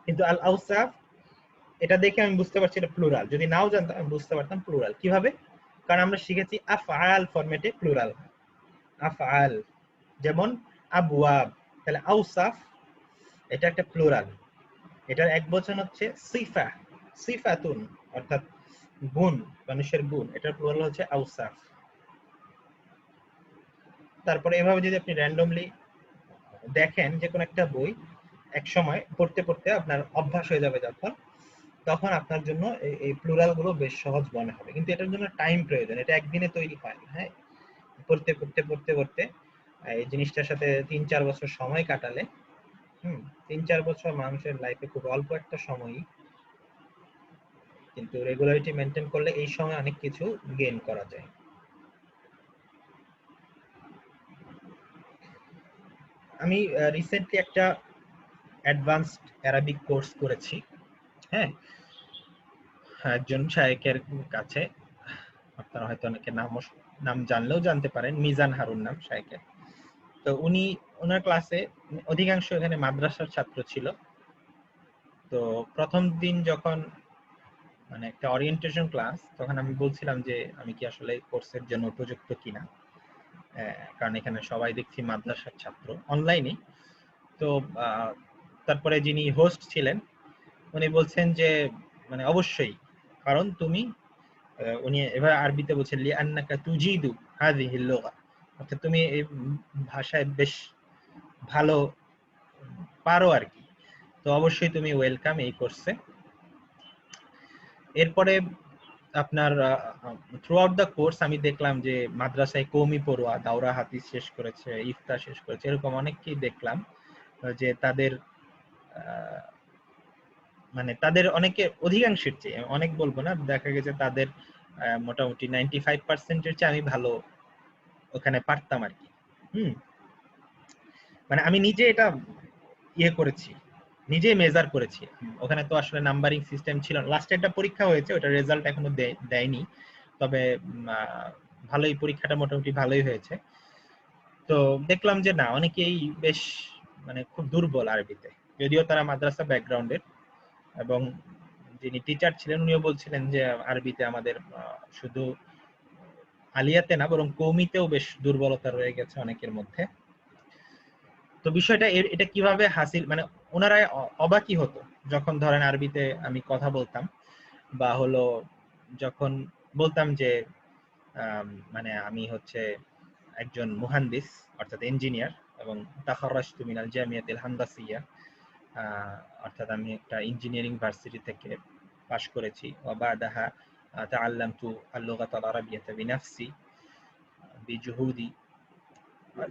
কিন্তু আল আউসাফ এটা দেখে আমি বুঝতে পারছি এটা প্লুরাল। যদি নাও জানতাম আমি বুঝতে পারতাম প্লুরাল কিভাবে, কারণ আমরা শিখেছি আফআল ফরম্যাটে প্লুরাল, আফআল, যেমন আবওয়াব, তাহলে আউসাফ এটা একটা প্লুরাল, এটার একবচন হচ্ছে সিফা, সিফাতুন, অর্থাৎ গুণ, মানুষের গুণ, এটার প্লুরাল হচ্ছে আউসাফ। তারপরে এভাবে যদি আপনি র্যান্ডমলি দেখেন যে কোনো একটা বই এক সময় পড়তে পড়তে আপনার অভ্যাস হয়ে যাবে, যখন তখন আপনার জন্য এই প্লুরাল গুলো বেশ সহজ মনে হবে, কিন্তু এটার জন্য টাইম প্রয়োজন, এটা একদিনে তৈরি হয় না। হ্যাঁ, পড়তে পড়তে পড়তে পড়তে এই জিনিসটার সাথে ৩-৪ বছর সময় কাটালে, ৩-৪ বছর মানুষের লাইফে খুব অল্প একটা সময়ই, কিন্তু রেগুলারিটি মেনটেন করলে এই সময় অনেক কিছু গেইন করা যায়। আমি রিসেন্টলি একটা অ্যাডভান্সড অ্যারাবিক কোর্স করেছি। হ্যাঁ, একজন শায়েখের কাছে, আপনারা হয়তো অনেকে নাম জানলেও জানতে পারেন, মিজান হারুন নাম শায়েখের। তো উনি, ওনার ক্লাসে অধিকাংশ এখানে মাদ্রাসার ছাত্র ছিল। তো প্রথম দিন যখন মানে একটা ওরিয়েন্টেশন ক্লাস, তখন আমি বলছিলাম যে আমি কি আসলে কোর্সের জন্য উপযুক্ত কিনা, কারণ এখানে সবাই দেখছি মাদ্রাসার ছাত্র অনলাইনে। তো তারপরে যিনি হোস্ট ছিলেন উনি বলছেন যে মানে অবশ্যই, কারণ তুমি, উনি এবার আরবিতে বলছেন লিআন্নাকা তুজিদু হাযিহিল লুগা, অর্থাৎ তুমি এই ভাষায় বেশ ভালো পারো আর কি, তো অবশ্যই তুমি ওয়েলকাম এই কোর্সে। এরপরে আপনার থ্রু আউট দ্য কোর্স আমি দেখলাম যে মাদ্রাসায় কওমি পড়ুয়া দাওরা হাদিস শেষ করেছে, ইফতা শেষ করেছে, এরকম অনেককেই দেখলাম যে তাদের মানে তাদের অনেকে, অধিকাংশের চেয়ে, অনেক বলবো না, দেখা গেছে তাদের মোটামুটি 95%-এর চেয়ে আমি ভালো ওখানে পারতাম আর কি। মানে আমি নিজে এটা ইয়ে করেছি, নিজে মেজার করেছি। ওখানে তো আসলে নাম্বারিং সিস্টেম ছিল না, লাস্টে একটা পরীক্ষা হয়েছে, ওটা রেজাল্ট এখনো দেয়নি, তবে ভালোই, পরীক্ষাটা মোটামুটি ভালোই হয়েছে। তো দেখলাম যে না, অনেকেই বেশ মানে খুব দুর্বল আরবিতে, যদিও তারা মাদ্রাসা ব্যাকগ্রাউন্ডের, এবং যিনি টিচার ছিলেন উনিও বলছিলেন যে আরবিতে আমাদের শুধু আলিয়াতে না বরং কওমিতেও বেশ দুর্বলতা রয়ে গেছে অনেকের মধ্যে। তো বিষয়টা এটা কিভাবে হাসিল, মানে ওনারা অবাকই হতো যখন ধরেন আরবিতে আমি কথা বলতাম, বা হলো যখন বলতাম যে মানে আমি হচ্ছে একজন মুহান্দিস অর্থাৎ ইঞ্জিনিয়ার, এবং তাখাররাজতু মিনাল জামিয়াতিল হান্দাসিয়া, অর্থাৎ আমি একটা ইঞ্জিনিয়ারিং ভার্সিটি থেকে পাশ করেছি, ওয়া বাদাহা তাআল্লামতু আল-লুগাতাল আরাবিয়াতা বিনাফসি বিজুহুদি।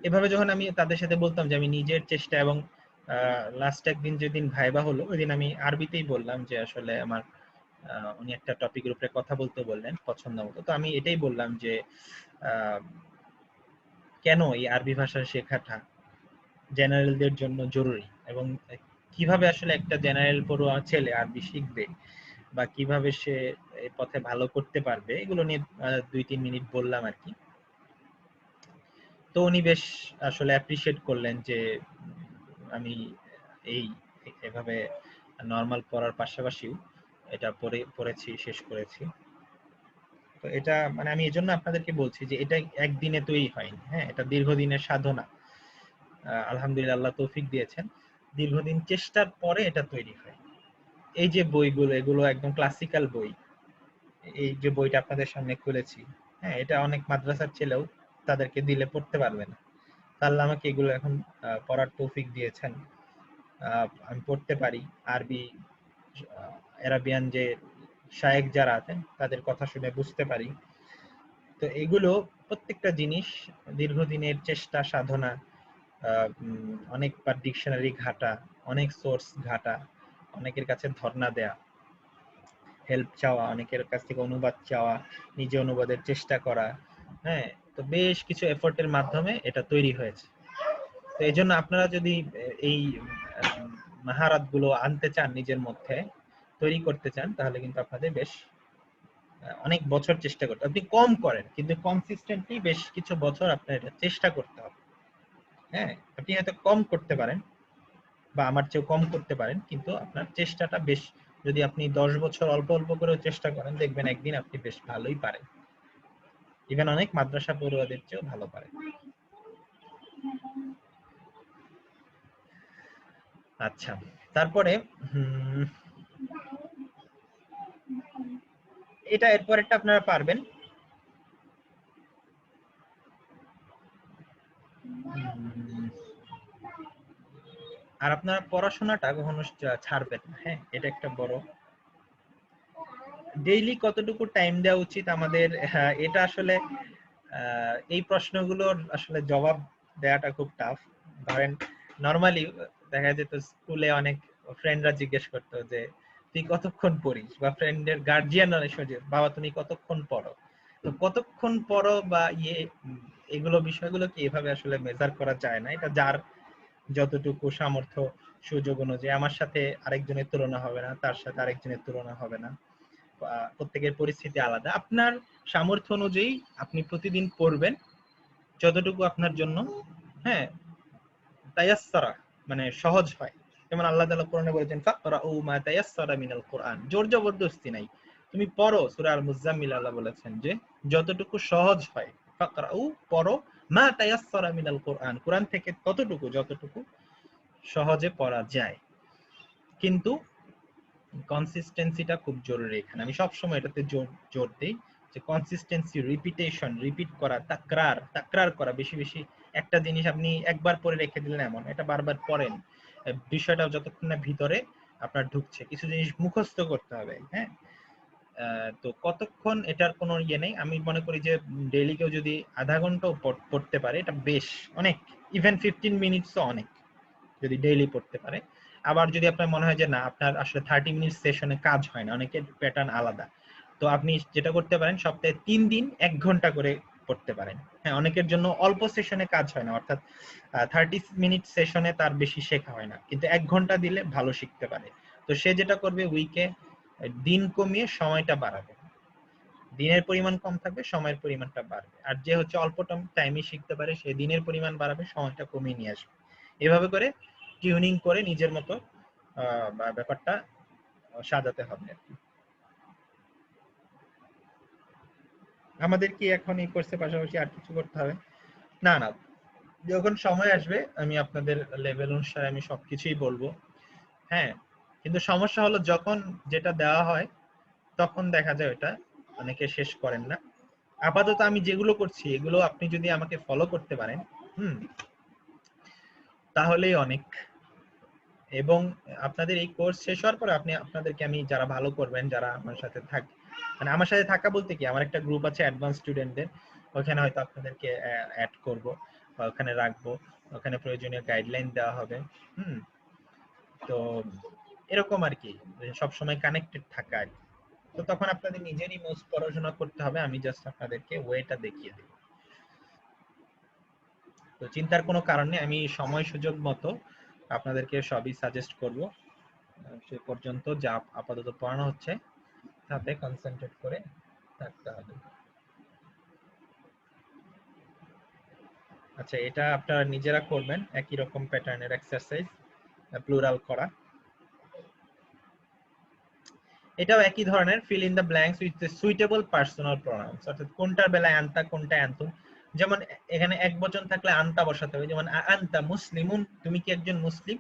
এভাবে যখন আমি তাদের সাথে বলতাম যে আমি নিজের চেষ্টা, এবং লাস্ট একদিন যেদিন ভাইবা হলো ওই দিন আমি আরবিতেই বললাম যে আসলে আমার, উনি একটা টপিকের উপরে কথা বলতে বললেন পছন্দ মতো, তো আমি এটাই বললাম যে কেন এই আরবি ভাষা শেখাটা জেনারেলদের জন্য জরুরি, এবং কিভাবে আসলে একটা জেনারেল পড়ুয়া ছেলে আরবি শিখবে, বা কিভাবে সে এই পথে ভালো করতে পারবে, এগুলো নিয়ে 2-3 মিনিট বললাম আর কি। তো উনি বেশ আসলে অ্যাপ্রিশিয়েট করলেন যে আমি এই এভাবে নরমাল পড়ার পাশাপাশিও এটা পড়েছি, শেষ করেছি। তো এটা মানে আমি এজন্য আপনাদেরকে বলছি যে এটা একদিনে তৈরি হয়নি। হ্যাঁ, এটা দীর্ঘদিনের সাধনা। আলহামদুলিল্লাহ, আল্লাহ তৌফিক দিয়েছেন, দীর্ঘদিন চেষ্টার পরে এটা তৈরি হয়। এই যে বইগুলো, এগুলো একদম ক্লাসিক্যাল বই। এই যে বইটা আপনাদের সামনে খুলেছি, হ্যাঁ, এটা অনেক মাদ্রাসার ছেলেও তাদেরকে দিলে পড়তে পারবে না। আল্লাহ আমাকে এগুলো এখন পড়ার তৌফিক দিয়েছেন, আমি পড়তে পারি। আরবি, আরাবিয়ান যে শায়েখ যারা আছেন তাদের কথা শুনে বুঝতে পারি। তো এগুলো প্রত্যেকটা জিনিস দীর্ঘদিনের চেষ্টা সাধনা, অনেকবার ডিকশনারি ঘাটা, অনেক সোর্স ঘাটা, অনেকের কাছে ধর্ণা দেয়া, হেল্প চাওয়া, অনেকের কাছ থেকে অনুবাদ চাওয়া, নিজে অনুবাদের চেষ্টা করা। হ্যাঁ, তো বেশ কিছু এফোর্টের মাধ্যমে এটা তৈরি হয়েছে। তো এই জন্য আপনারা যদি এই মাহারাত গুলো আনতে চান, নিজের মধ্যে তৈরি করতে চান, তাহলে কিন্তু আপনাদের বেশ অনেক বছর চেষ্টা করতে, আপনি কম করেন কিন্তু কনসিস্টেন্টলি বেশ কিছু বছর আপনার এটা চেষ্টা করতে হবে। হ্যাঁ, আপনি হয়তো কম করতে পারেন বা আমার চেয়েও কম করতে পারেন, কিন্তু আপনার চেষ্টাটা বেশ, যদি আপনি 10 বছর অল্প অল্প করেও চেষ্টা করেন, দেখবেন একদিন আপনি বেশ ভালোই পারেন, ইভেন অনেক মাদ্রাসা পড়ুয়াদের চেয়েও ভালো পারেন। আচ্ছা, তারপরে এটা এরপরেরটা আপনারা পারবেন। আর আপনারা পড়াশোনাটা কখনো ছাড়বেন না। হ্যাঁ, এটা একটা বড়। ডেইলি কতটুকু টাইম দেওয়া উচিত আমাদের, এটা আসলে এই প্রশ্নগুলোর আসলে জবাব দেওয়াটা খুব টাফ। ধরেন নরমালি দেখা যেত স্কুলে অনেক ফ্রেন্ডরা জিজ্ঞেস করতো যে তুই কতক্ষণ পড়িস, বা ফ্রেন্ডের গার্জিয়ান অনেক সময় বাবা তুমি কতক্ষণ পড়ো। তো কতক্ষণ পড়ো বা এগুলো বিষয়গুলো কি এভাবে আসলে মেজার করা যায় না, এটা যার যতটুকু সামর্থ্য সুযোগ অনুযায়ী। আমার সাথে আরেকজনের তুলনা হবে না, তার সাথে আরেকজনের তুলনা হবে না, প্রত্যেকের পরিস্থিতি আলাদা। আপনার সামর্থ্য অনুযায়ী আপনি প্রতিদিন পড়বেন যতটুকু আপনার জন্য, হ্যাঁ, তায়াসসারা মানে সহজ হয়। যেমন আল্লাহ তাআলা কোরআনে বলেছেন ফাকরাউ মা তায়াসসারা মিনাল কোরআন, জোর জবরদস্তি নাই, তুমি পড়ো। সূরা আল মুজাম্মিল আল্লাহ বলেছেন যে যতটুকু সহজ হয়, ফাকরাউ পড়ো, মা তায়াসসারা মিনাল কোরআন, কোরআন থেকে ততটুকু যতটুকু সহজে পড়া যায়। কিন্তু কনসিস্টেন্সিটা খুব জরুরি এখানে, আমি সবসময় এটাতে জোর দিই যে কনসিস্টেন্সি, রিপিটেশন, রিপিট করা, তাকরার করা, বেশি বেশি একটা জিনিস আপনি একবার পরে রেখে দিলেন এমন, এটা বারবার পড়েন, বিষয়টা যতক্ষণ না ভিতরে আপনার ঢুকছে। কিছু জিনিস মুখস্থ করতে হবে, হ্যাঁ। তো কতক্ষণ এটার কোনো ইয়ে নেই, আমি মনে করি যে ডেইলি কেউ যদি আধা ঘন্টাও পড়তে পারে এটা বেশ অনেক, ইভেন 15 মিনিটসও অনেক যদি ডেইলি পড়তে পারে। আবার যদি আপনার মনে হয় যে না আপনার আসলে 30 মিনিট সেশনে কাজ হয় না, অনেকের প্যাটার্ন আলাদা, তো আপনি যেটা করতে পারেন সপ্তাহে 3 দিন 1 ঘন্টা করে পড়তে পারেন। হ্যাঁ, অনেকের জন্য অল্প সেশনে কাজ হয় না, অর্থাৎ 30 মিনিট সেশনে তার বেশি শেখা হয় না, কিন্তু 1 ঘন্টা দিলে ভালো শিখতে পারে। তো সে যেটা করবে উইকে দিন কমিয়ে সময়টা বাড়াবে, দিনের পরিমাণ কম থাকবে, সময়ের পরিমাণটা বাড়বে। আর যে হচ্ছে অল্প টাইমে শিখতে পারে সে দিনের পরিমাণ বাড়াবে, সময়টা কমিয়ে নিয়ে আসবে। এভাবে করে টিউনিং করে নিজের মতো ব্যাপারটা সাজাতে হবে আর কি। আমাদের কি এখন এই কোর্সের পাশাপাশি আর কিছু করতে হবে? না না, যখন সময় আসবে আমি আপনাদের লেভেল অনুসারে আমি সবকিছুই বলবো। হ্যাঁ, কিন্তু সমস্যা হলো যখন যেটা দেওয়া হয় তখন দেখা যায় ওটা অনেকে শেষ করেন না। আপাতত আমি যেগুলো করছি এগুলো আপনি যদি আমাকে ফলো করতে পারেন, তাহলেই অনেক। এবং আপনাদের এই কোর্স শেষ হওয়ার পরে আপনাদেরকে আমি, যারা ভালো করবেন, যারা আমার সাথে মানে আমার সাথে থাকা বলতে কি, আমার একটা গ্রুপ আছে অ্যাডভান্স স্টুডেন্টদের, ওখানে হয়তো আপনাদেরকে অ্যাড করব বা ওখানে রাখবো, ওখানে প্রয়োজনীয় গাইডলাইন দেওয়া হবে। তো এরকম আর কি, সব সময় কানেক্টেড থাকা আর কি। তো তখন আপনাদের নিজেরই মোস্ট পড়াশোনা করতে হবে, আমি জাস্ট আপনাদেরকে ওয়েটা দেখিয়ে দেব। তো চিন্তার কোনো কারণ নেই, আমি সময় সুযোগ মতো আপনাদেরকে সবই সাজেস্ট করব। সে পর্যন্ত যা আপাতত পড়ানো হচ্ছে তাতে কনসেন্ট্রেট করে থাকতে হবে। আচ্ছা, এটা আপনারা নিজেরা করবেন, একই রকম প্যাটার্নের এক্সারসাইজ, প্লুরাল করা। এটাও একই ধরনের, fill in the blanks with the suitable personal pronouns, অর্থাৎ কোনটার বেলায় আনতা কোনটা আনতুম। যেমন এখানে একবচন থাকলে আনতা বসাতে হবে, যেমন আনতা মুসলিমুন, তুমি কি একজন মুসলিম।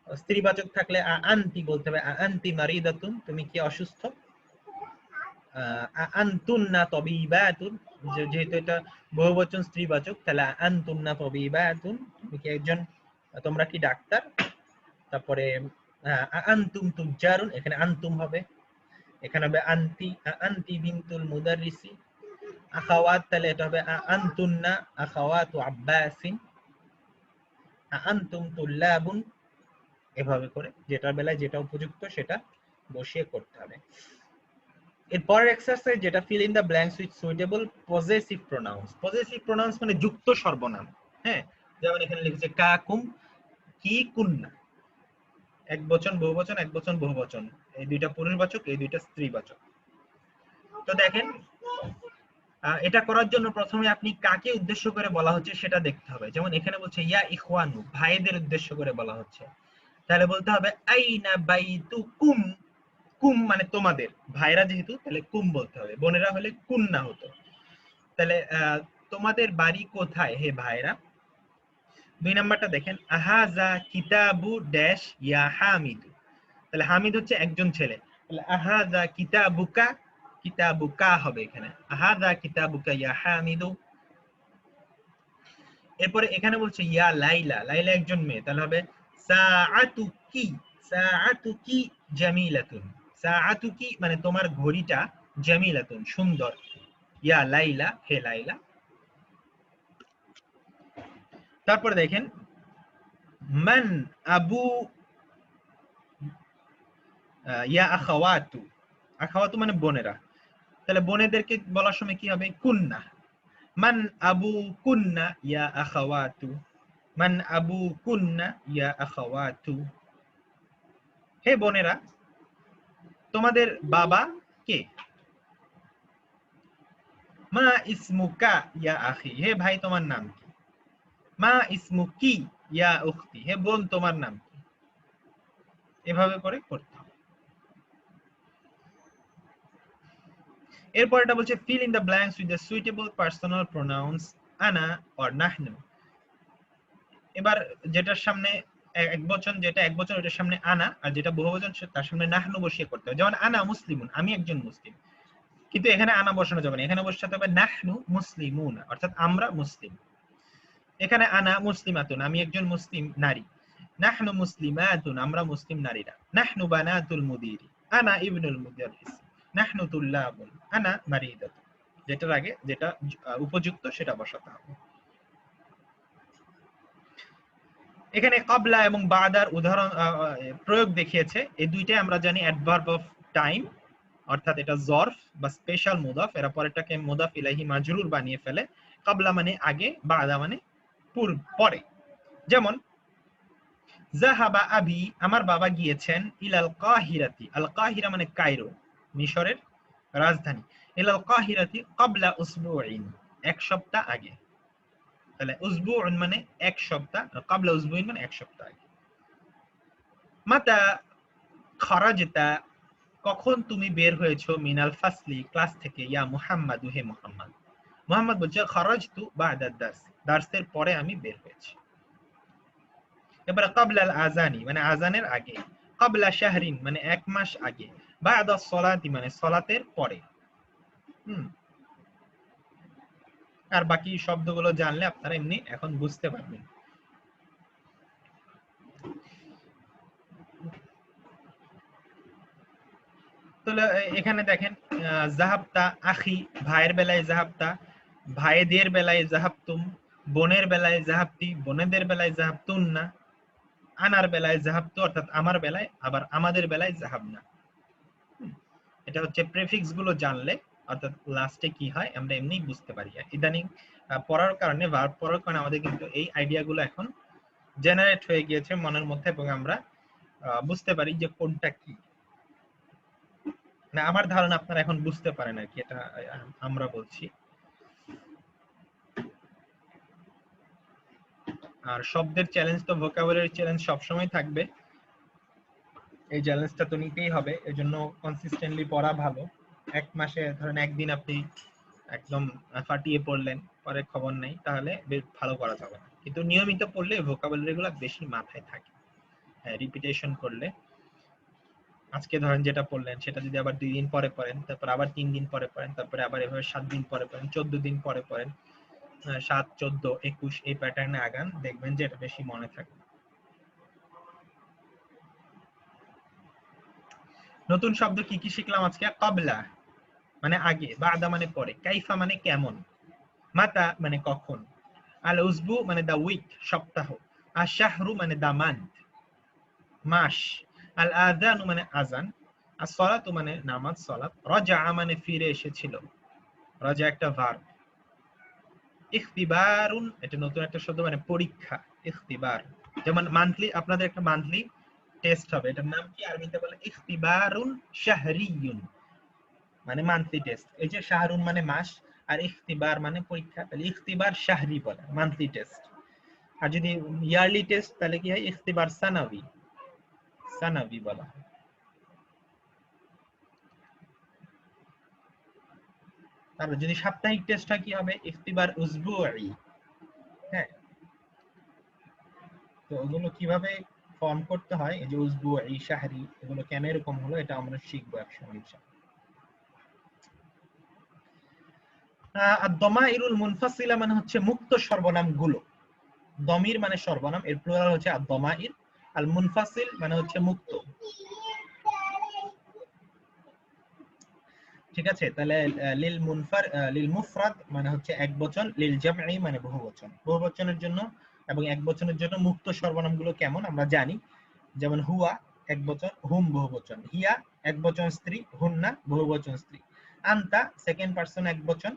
স্ত্রীবাচক থাকলে আনতি বলতে হবে, আনতি মারিদাতুন, তুমি কি অসুস্থ। আনতুন্না তবিবাতুন, যেহেতু এটা বহুবচন স্ত্রীবাচক, তাহলে আনতুন্না তবিবাতুন, তুমি কি একজন, তোমরা কি ডাক্তার। তারপরে আনতুম তুজ্জারুন, এখানে আনতুম হবে, এখানে হবে আনতি, আনতি বিনতুল মুদাররিসি। আখাওয়াত, তাহলে এটা হবে আনতুন্না আখাওয়াতু আব্বাসিন, আনতুম তুল্লাবুন। এভাবে করে যেটার বেলায় যেটা উপযুক্ত সেটা বসিয়ে করতে হবে। এরপরের এক্সারসাইজ যেটা fill in the blanks with suitable possessive pronounce. Possessive pronounce মানে যুক্ত সর্বনাম। হ্যাঁ, যেমন এখানে লিখেছে কাকুম, কি কুন্না, এক বচন বহুবচন, এক বচন বহুবচন, এই দুইটা পুরুষবাচক, এই দুইটা স্ত্রীবাচক। তো দেখেন এটা করার জন্য প্রথমে আপনি কাকে উদ্দেশ্য করে বলা হচ্ছে সেটা দেখতে হবে। যেমন এখানে বলছে ইয়া ইখওয়ানু, ভাইদের উদ্দেশ্য করে বলা হচ্ছে, তাহলে বলতে হবে আইনা বাইতুকুম। কুম মানে তোমাদের, ভাইরা যেহেতু তাহলে কুম বলতে হবে, বোনেরা হলে কুন্না হতো। তাহলে তোমাদের বাড়ি কোথায় হে ভাইরা। 2 নাম্বারটা দেখেন আহাজা কিতাবু ড্যাশ ইয়া হামিদু, তাহলে হামিদ হচ্ছে একজন ছেলে, তাহলে আহাজা কিতাবুকা, কিতাবুকা হবে এখানে, আহাজা কিতাবুকা ইয়া হামিদু। এরপরে এখানে বলছে ইয়া লাইলা, লাইলা একজন মেয়ে, তাহলে হবে সাআতুকি, সাআতুকি জামিলাতুন, সাআতুকি মানে তোমার ঘড়িটা, জামিলাতুন সুন্দর, ইয়া লাইলা হে লাইলা। তারপরে দেখেন মান আবু ইয়া আখাওয়াতু, আখাওয়াতু মানে বোনেরা, তাহলে বোনেদেরকে বলার সময় কি হবে কুন্না, মান আবু কুন্না ইয়া আখাওয়াতু, মান আবু কুন্না ইয়া আখাওয়াতু। হে বোনেরা তোমাদের বাবা কে। মা ইসমুকা ইয়া আখি, হে ভাই তোমার নাম কি। মা ইসমুকি ইয়া উখতি, হে বোন তোমার নাম কি। এভাবে করে করতে হবে। এরপর এটা বলছে fill in the blanks with the suitable personal pronouns ana or nahnu। এবার যেটার সামনে একবচন, যেটা একবচন ওটার সামনে আনা, আর যেটা বহুবচন তার সামনে নাহনু বসিয়ে করতে হবে। যেমন আনা মুসলিমুন, আমি একজন মুসলিম, কিন্তু এখানে আনা বসানো যাবে না, এখানে বসাতে হবে নাহনু মুসলিমুন, অর্থাৎ আমরা মুসলিম। এখানে আনা মুসলিমাতুন, আমি একজন মুসলিম নারী, নাহনু মুসলিমাতুন, আমরা মুসলিম নারীরা, নাহনু বানাতুল মুদিরি, আনা ইবনুল মুদাররিস, নাহনু তুল্লাবুন, আনা মারিদাতুন। যেটার আগে যেটা উপযুক্ত সেটা বসাতে হবে। এখানে ক্বাবলা এবং বাদার উদাহরণ প্রয়োগ দেখিয়েছে, এই দুইটাই আমরা জানি অ্যাডভার্ব অফ টাইম, অর্থাৎ এটা জরফ বা স্পেশাল মুদাফ, এরা পরেরটাকে মুদাফ ইলাইহি মাজরুর বানিয়ে ফেলে। ক্বাবলা মানে আগে, বাদা মানে পরে। যেমন যাহাবা আবি, আমার বাবা গিয়েছেন, ইলাল কাহিরাতি, আল কাহিরা মানে কায়রো, মিশরের রাজধানী, ইলাল কাহিরাতি ক্বাবলা উসবুইন, এক সপ্তাহ আগে। তাহলে উসবুউন মানে এক সপ্তাহ, ক্বাবলা উসবুইন মানে এক সপ্তাহ আগে। মাতা খারাজতা, কখন তুমি বের হয়েছো, মিনাল ফাসলি, ক্লাস থেকে, ইয়া মুহাম্মাদু, হে মুহাম্মদ। মুহাম্মদ বলছে খারাজতু বা'দা দার্স, দার্সের পরে আমি বের হয়েছি। এবারে ক্বাবলাল আযানি মানে আযানের আগে, ক্বাবলা শাহরিন মানে এক মাস আগে, বা'দা সলাতি মানে সালাতের পরে। আর বাকি শব্দগুলো জানলে আপনারা এমনি এখন বুঝতে পারবেন। তাহলে এখানে দেখেন জাহাবতা আখি, ভাইয়ের বেলায় জাহাবতা, ভাইদের বেলায় জাহাবতুম, বোনের বেলায় জাহাবতি, বোনেদের বেলায় জাহাবতুন্না, আনার বেলায় জাহাবতু অর্থাৎ আমার বেলায়, আবার আমাদের বেলায় জাহাবনা। এটা হচ্ছে প্রেফিক্স গুলো জানলে, অর্থাৎ লাস্টে কি হয় আমরা এমনি বুঝতে পারি। ইদানিং পড়ার কারণে, ভার্ব পড়ার কারণে আমাদের কিন্তু এই আইডিয়া গুলো এখন জেনারেট হয়ে গিয়েছে মনের মধ্যে, এবং আমরা বুঝতে পারি যে কোনটা কি। না, আমার ধারণা আপনারা এখন বুঝতে পারেন আর কি, এটা আমরা বলছি। আর শব্দের চ্যালেঞ্জ তো, ভোকাবুলারি চ্যালেঞ্জ সবসময় থাকবে, এই চ্যালেঞ্জটা তো নিতেই হবে। এজন্য কনসিস্টেন্টলি পড়া ভালো। এক মাসে ধরেন একদিন আপনি একদম ফাটিয়ে পড়লেন, পরে খবর নেই, তাহলে বেশ ভালো করা যাবে না। কিন্তু নিয়মিত পড়লে ভোকাবুলারি গুলো বেশি মাথায় থাকে। হ্যাঁ, রিপিটেশন করলে, আজকে ধরেন যেটা পড়লেন সেটা যদি আবার 2 দিন পরে পড়েন, তারপর আবার 3 দিন পরে পড়েন, তারপরে আবার এভাবে 7 দিন পরে পড়েন, 14 দিন পরে পড়েন, 7, 14, 21 এই প্যাটার্নে আগান, দেখবেন যে এটা বেশি মনে থাকবে। নতুন শব্দ কি কি শিখলাম আজকে? ক্বাবলা মানে আগে, বাদা মানে পরে, কাইফা মানে কেমন, মাতা মানে কখন, আল উসবু মানে দা উইক সপ্তাহ, আর শাহরু মানে দা মান্থ মাস, আল আযানু মানে আযান, আর সলাতু মানে নামাজ সালাত, রাজা মানে ফিরে এসেছিল, রাজা একটা ভার্ব, ইখতিবারুন এটা নতুন একটা শব্দ মানে পরীক্ষা, ইখতিবার। যেমন মান্থলি, আপনাদের একটা মান্থলি টেস্ট হবে, এটার নাম কি আরবিতে বলে ইখতিবারুন শাহরিয়ুন, মানে মান্থলি টেস্ট। এই যে শাহরুন মানে মাস, আর ইখতিবার মানে পরীক্ষা, তাহলে ইখতিবার শাহরি বলে মান্থলি টেস্ট। আর যদি ইয়ারলি টেস্ট তাহলে কি হয়, ইখতিবার সানাবি, সানাবি বলা হয়। তারপর যদি সাপ্তাহিক টেস্ট হয় কি হবে, ইখতিবার উসবুই। হ্যাঁ, তো ওগুলো কিভাবে ফর্ম করতে হয়, এই যে উসবুই, শাহরি, এগুলো কেন এরকম হলো, এটা আমরা শিখবো একসময় ইনশাআল্লাহ। আদ-দমাইরুল মুনফাসিলা মানে হচ্ছে মুক্ত সর্বনাম গুলো। দমির মানে সর্বনাম, এর প্লুরাল হচ্ছে আদ-দমাইর। আল মুনফাসিল মানে হচ্ছে মুক্ত। ঠিক আছে, তাহলে লিল মুফরাদ মানে হচ্ছে এক বচন, লিল জামঈ মানে বহু বচন। বহু বচনের জন্য এবং এক বচনের জন্য মুক্ত সর্বনামগুলো কেমন আমরা জানি, যেমন হুয়া এক বচন, হুম বহু বচন, হিয়া এক বচন স্ত্রী, হুন্না বহু বচন স্ত্রী, আনতা সেকেন্ড পারসন এক বচন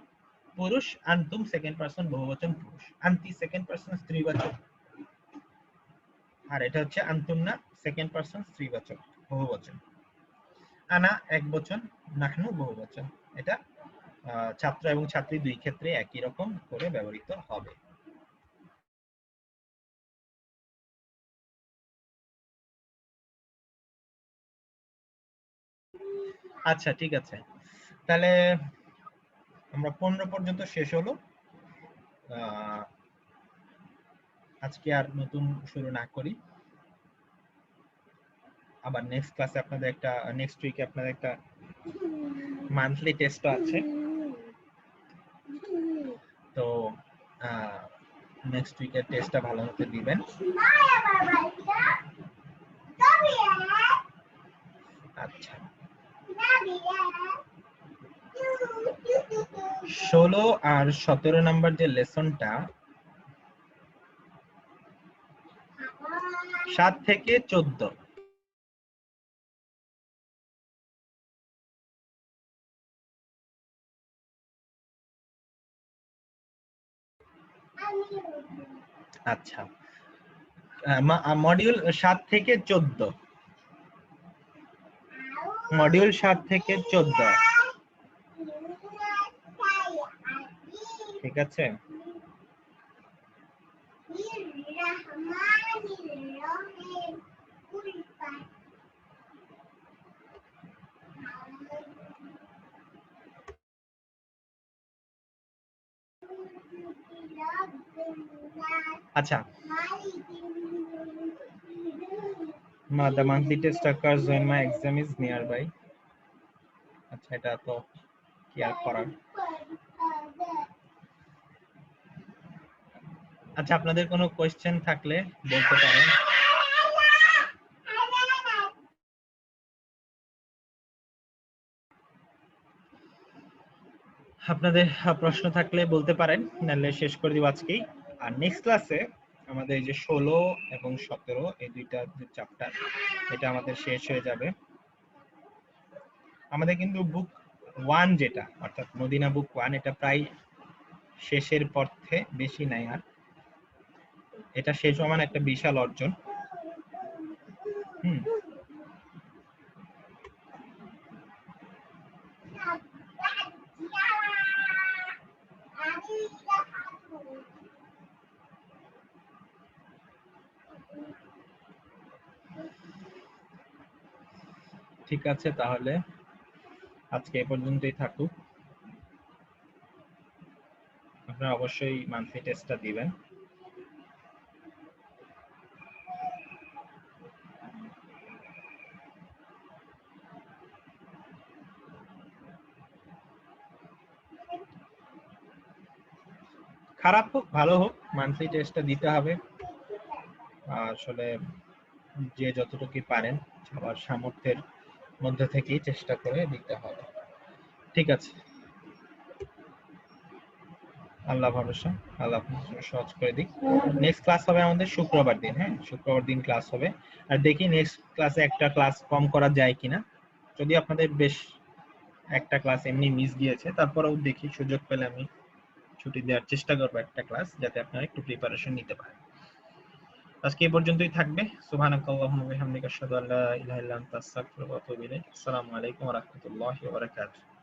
পুরুষ, আনতুম সেকেন্ড পারসন বহু বচন পুরুষ, আনতি সেকেন্ড পারসন স্ত্রীবাচক, আর এটা হচ্ছে আনতুন্না সেকেন্ড পারসন স্ত্রীবাচক বহু বচন, আনা এক বচন, নাহনু বহু বচন। এটা ছাত্র এবং ছাত্রী দুই ক্ষেত্রে একই রকম করে ব্যবহৃত হবে। আচ্ছা ঠিক আছে, তাহলে আমরা 15 পর্যন্ত শেষ হলো। আজকে আর নতুন শুরু না করি, আবার নেক্সট ক্লাসে আপনাদের একটা, নেক্সট উইকে আপনাদের একটা মান্থলি টেস্ট আছে, তো নেক্সট উইকের টেস্টটা ভালো মতো দিবেন। আচ্ছা, 16 আর 17 নাম্বার যে লেসনটা 7 থেকে 14, আচ্ছা মডিউল 7 থেকে 14, মডিউল 7 থেকে 14, ঠিক আছে। আচ্ছা, the monthly test occurs when my exam is nearby. আচ্ছা, এটা তো কি আর করার। আচ্ছা, আপনাদের কোনো কোয়েশ্চেন থাকলে বলতে পারেন। আপনাদের প্রশ্ন থাকলে বলতে পারেন, নাহলে শেষ করে দিব আজকেই। আর নেক্সট ক্লাসে আমাদের এই যে 16 এবং 17 এই দুইটা যে চ্যাপ্টার, এটা আমাদের শেষ হয়ে যাবে। আমাদের কিন্তু বুক 1 যেটা, অর্থাৎ মদিনা বুক 1, এটা প্রায় শেষের পথে, বেশি নাই আর। এটা শেষ হওয়া মানে একটা বিশাল অর্জন। ঠিক আছে, তাহলে আজকে এ পর্যন্তই থাকুক। আপনারা অবশ্যই মান্থলি টেস্টটা দিবেন। খারাপ হোক ভালো হোক, মান্থলি টেস্টটা দিতে হবে। আসলে যে যতটুকু পারেন সবার সামর্থ্যের মধ্যে থেকেই চেষ্টা করে দিতে হবে। ঠিক আছে, আল্লাহ ভরসা, আল্লাহ সহজ করে দিক। নেক্সট ক্লাস হবে আমাদের শুক্রবার দিন। হ্যাঁ, শুক্রবার দিন ক্লাস হবে। আর দেখি নেক্সট ক্লাসে একটা ক্লাস কম করা যায় কিনা। যদি আপনাদের বেশ একটা ক্লাস এমনি মিস গিয়েছে, তারপরেও দেখি সুযোগ পেলে আমি ছুটি দেওয়ার চেষ্টা করবো একটা ক্লাস, যাতে আপনারা একটু প্রিপারেশন নিতে পারেন। আজকে এই পর্যন্তই থাকবে। সুবহানাকাল্লাহুম্মা ওয়া বিহামদিকা আশহাদু আল্লা ইলাহা ইল্লা আনতা আস্তাগফিরুকা ওয়া আতুবু ইলাইক। আসসালামু আলাইকুম ওয়া রাহমাতুল্লাহি ওয়া বারাকাতুহু।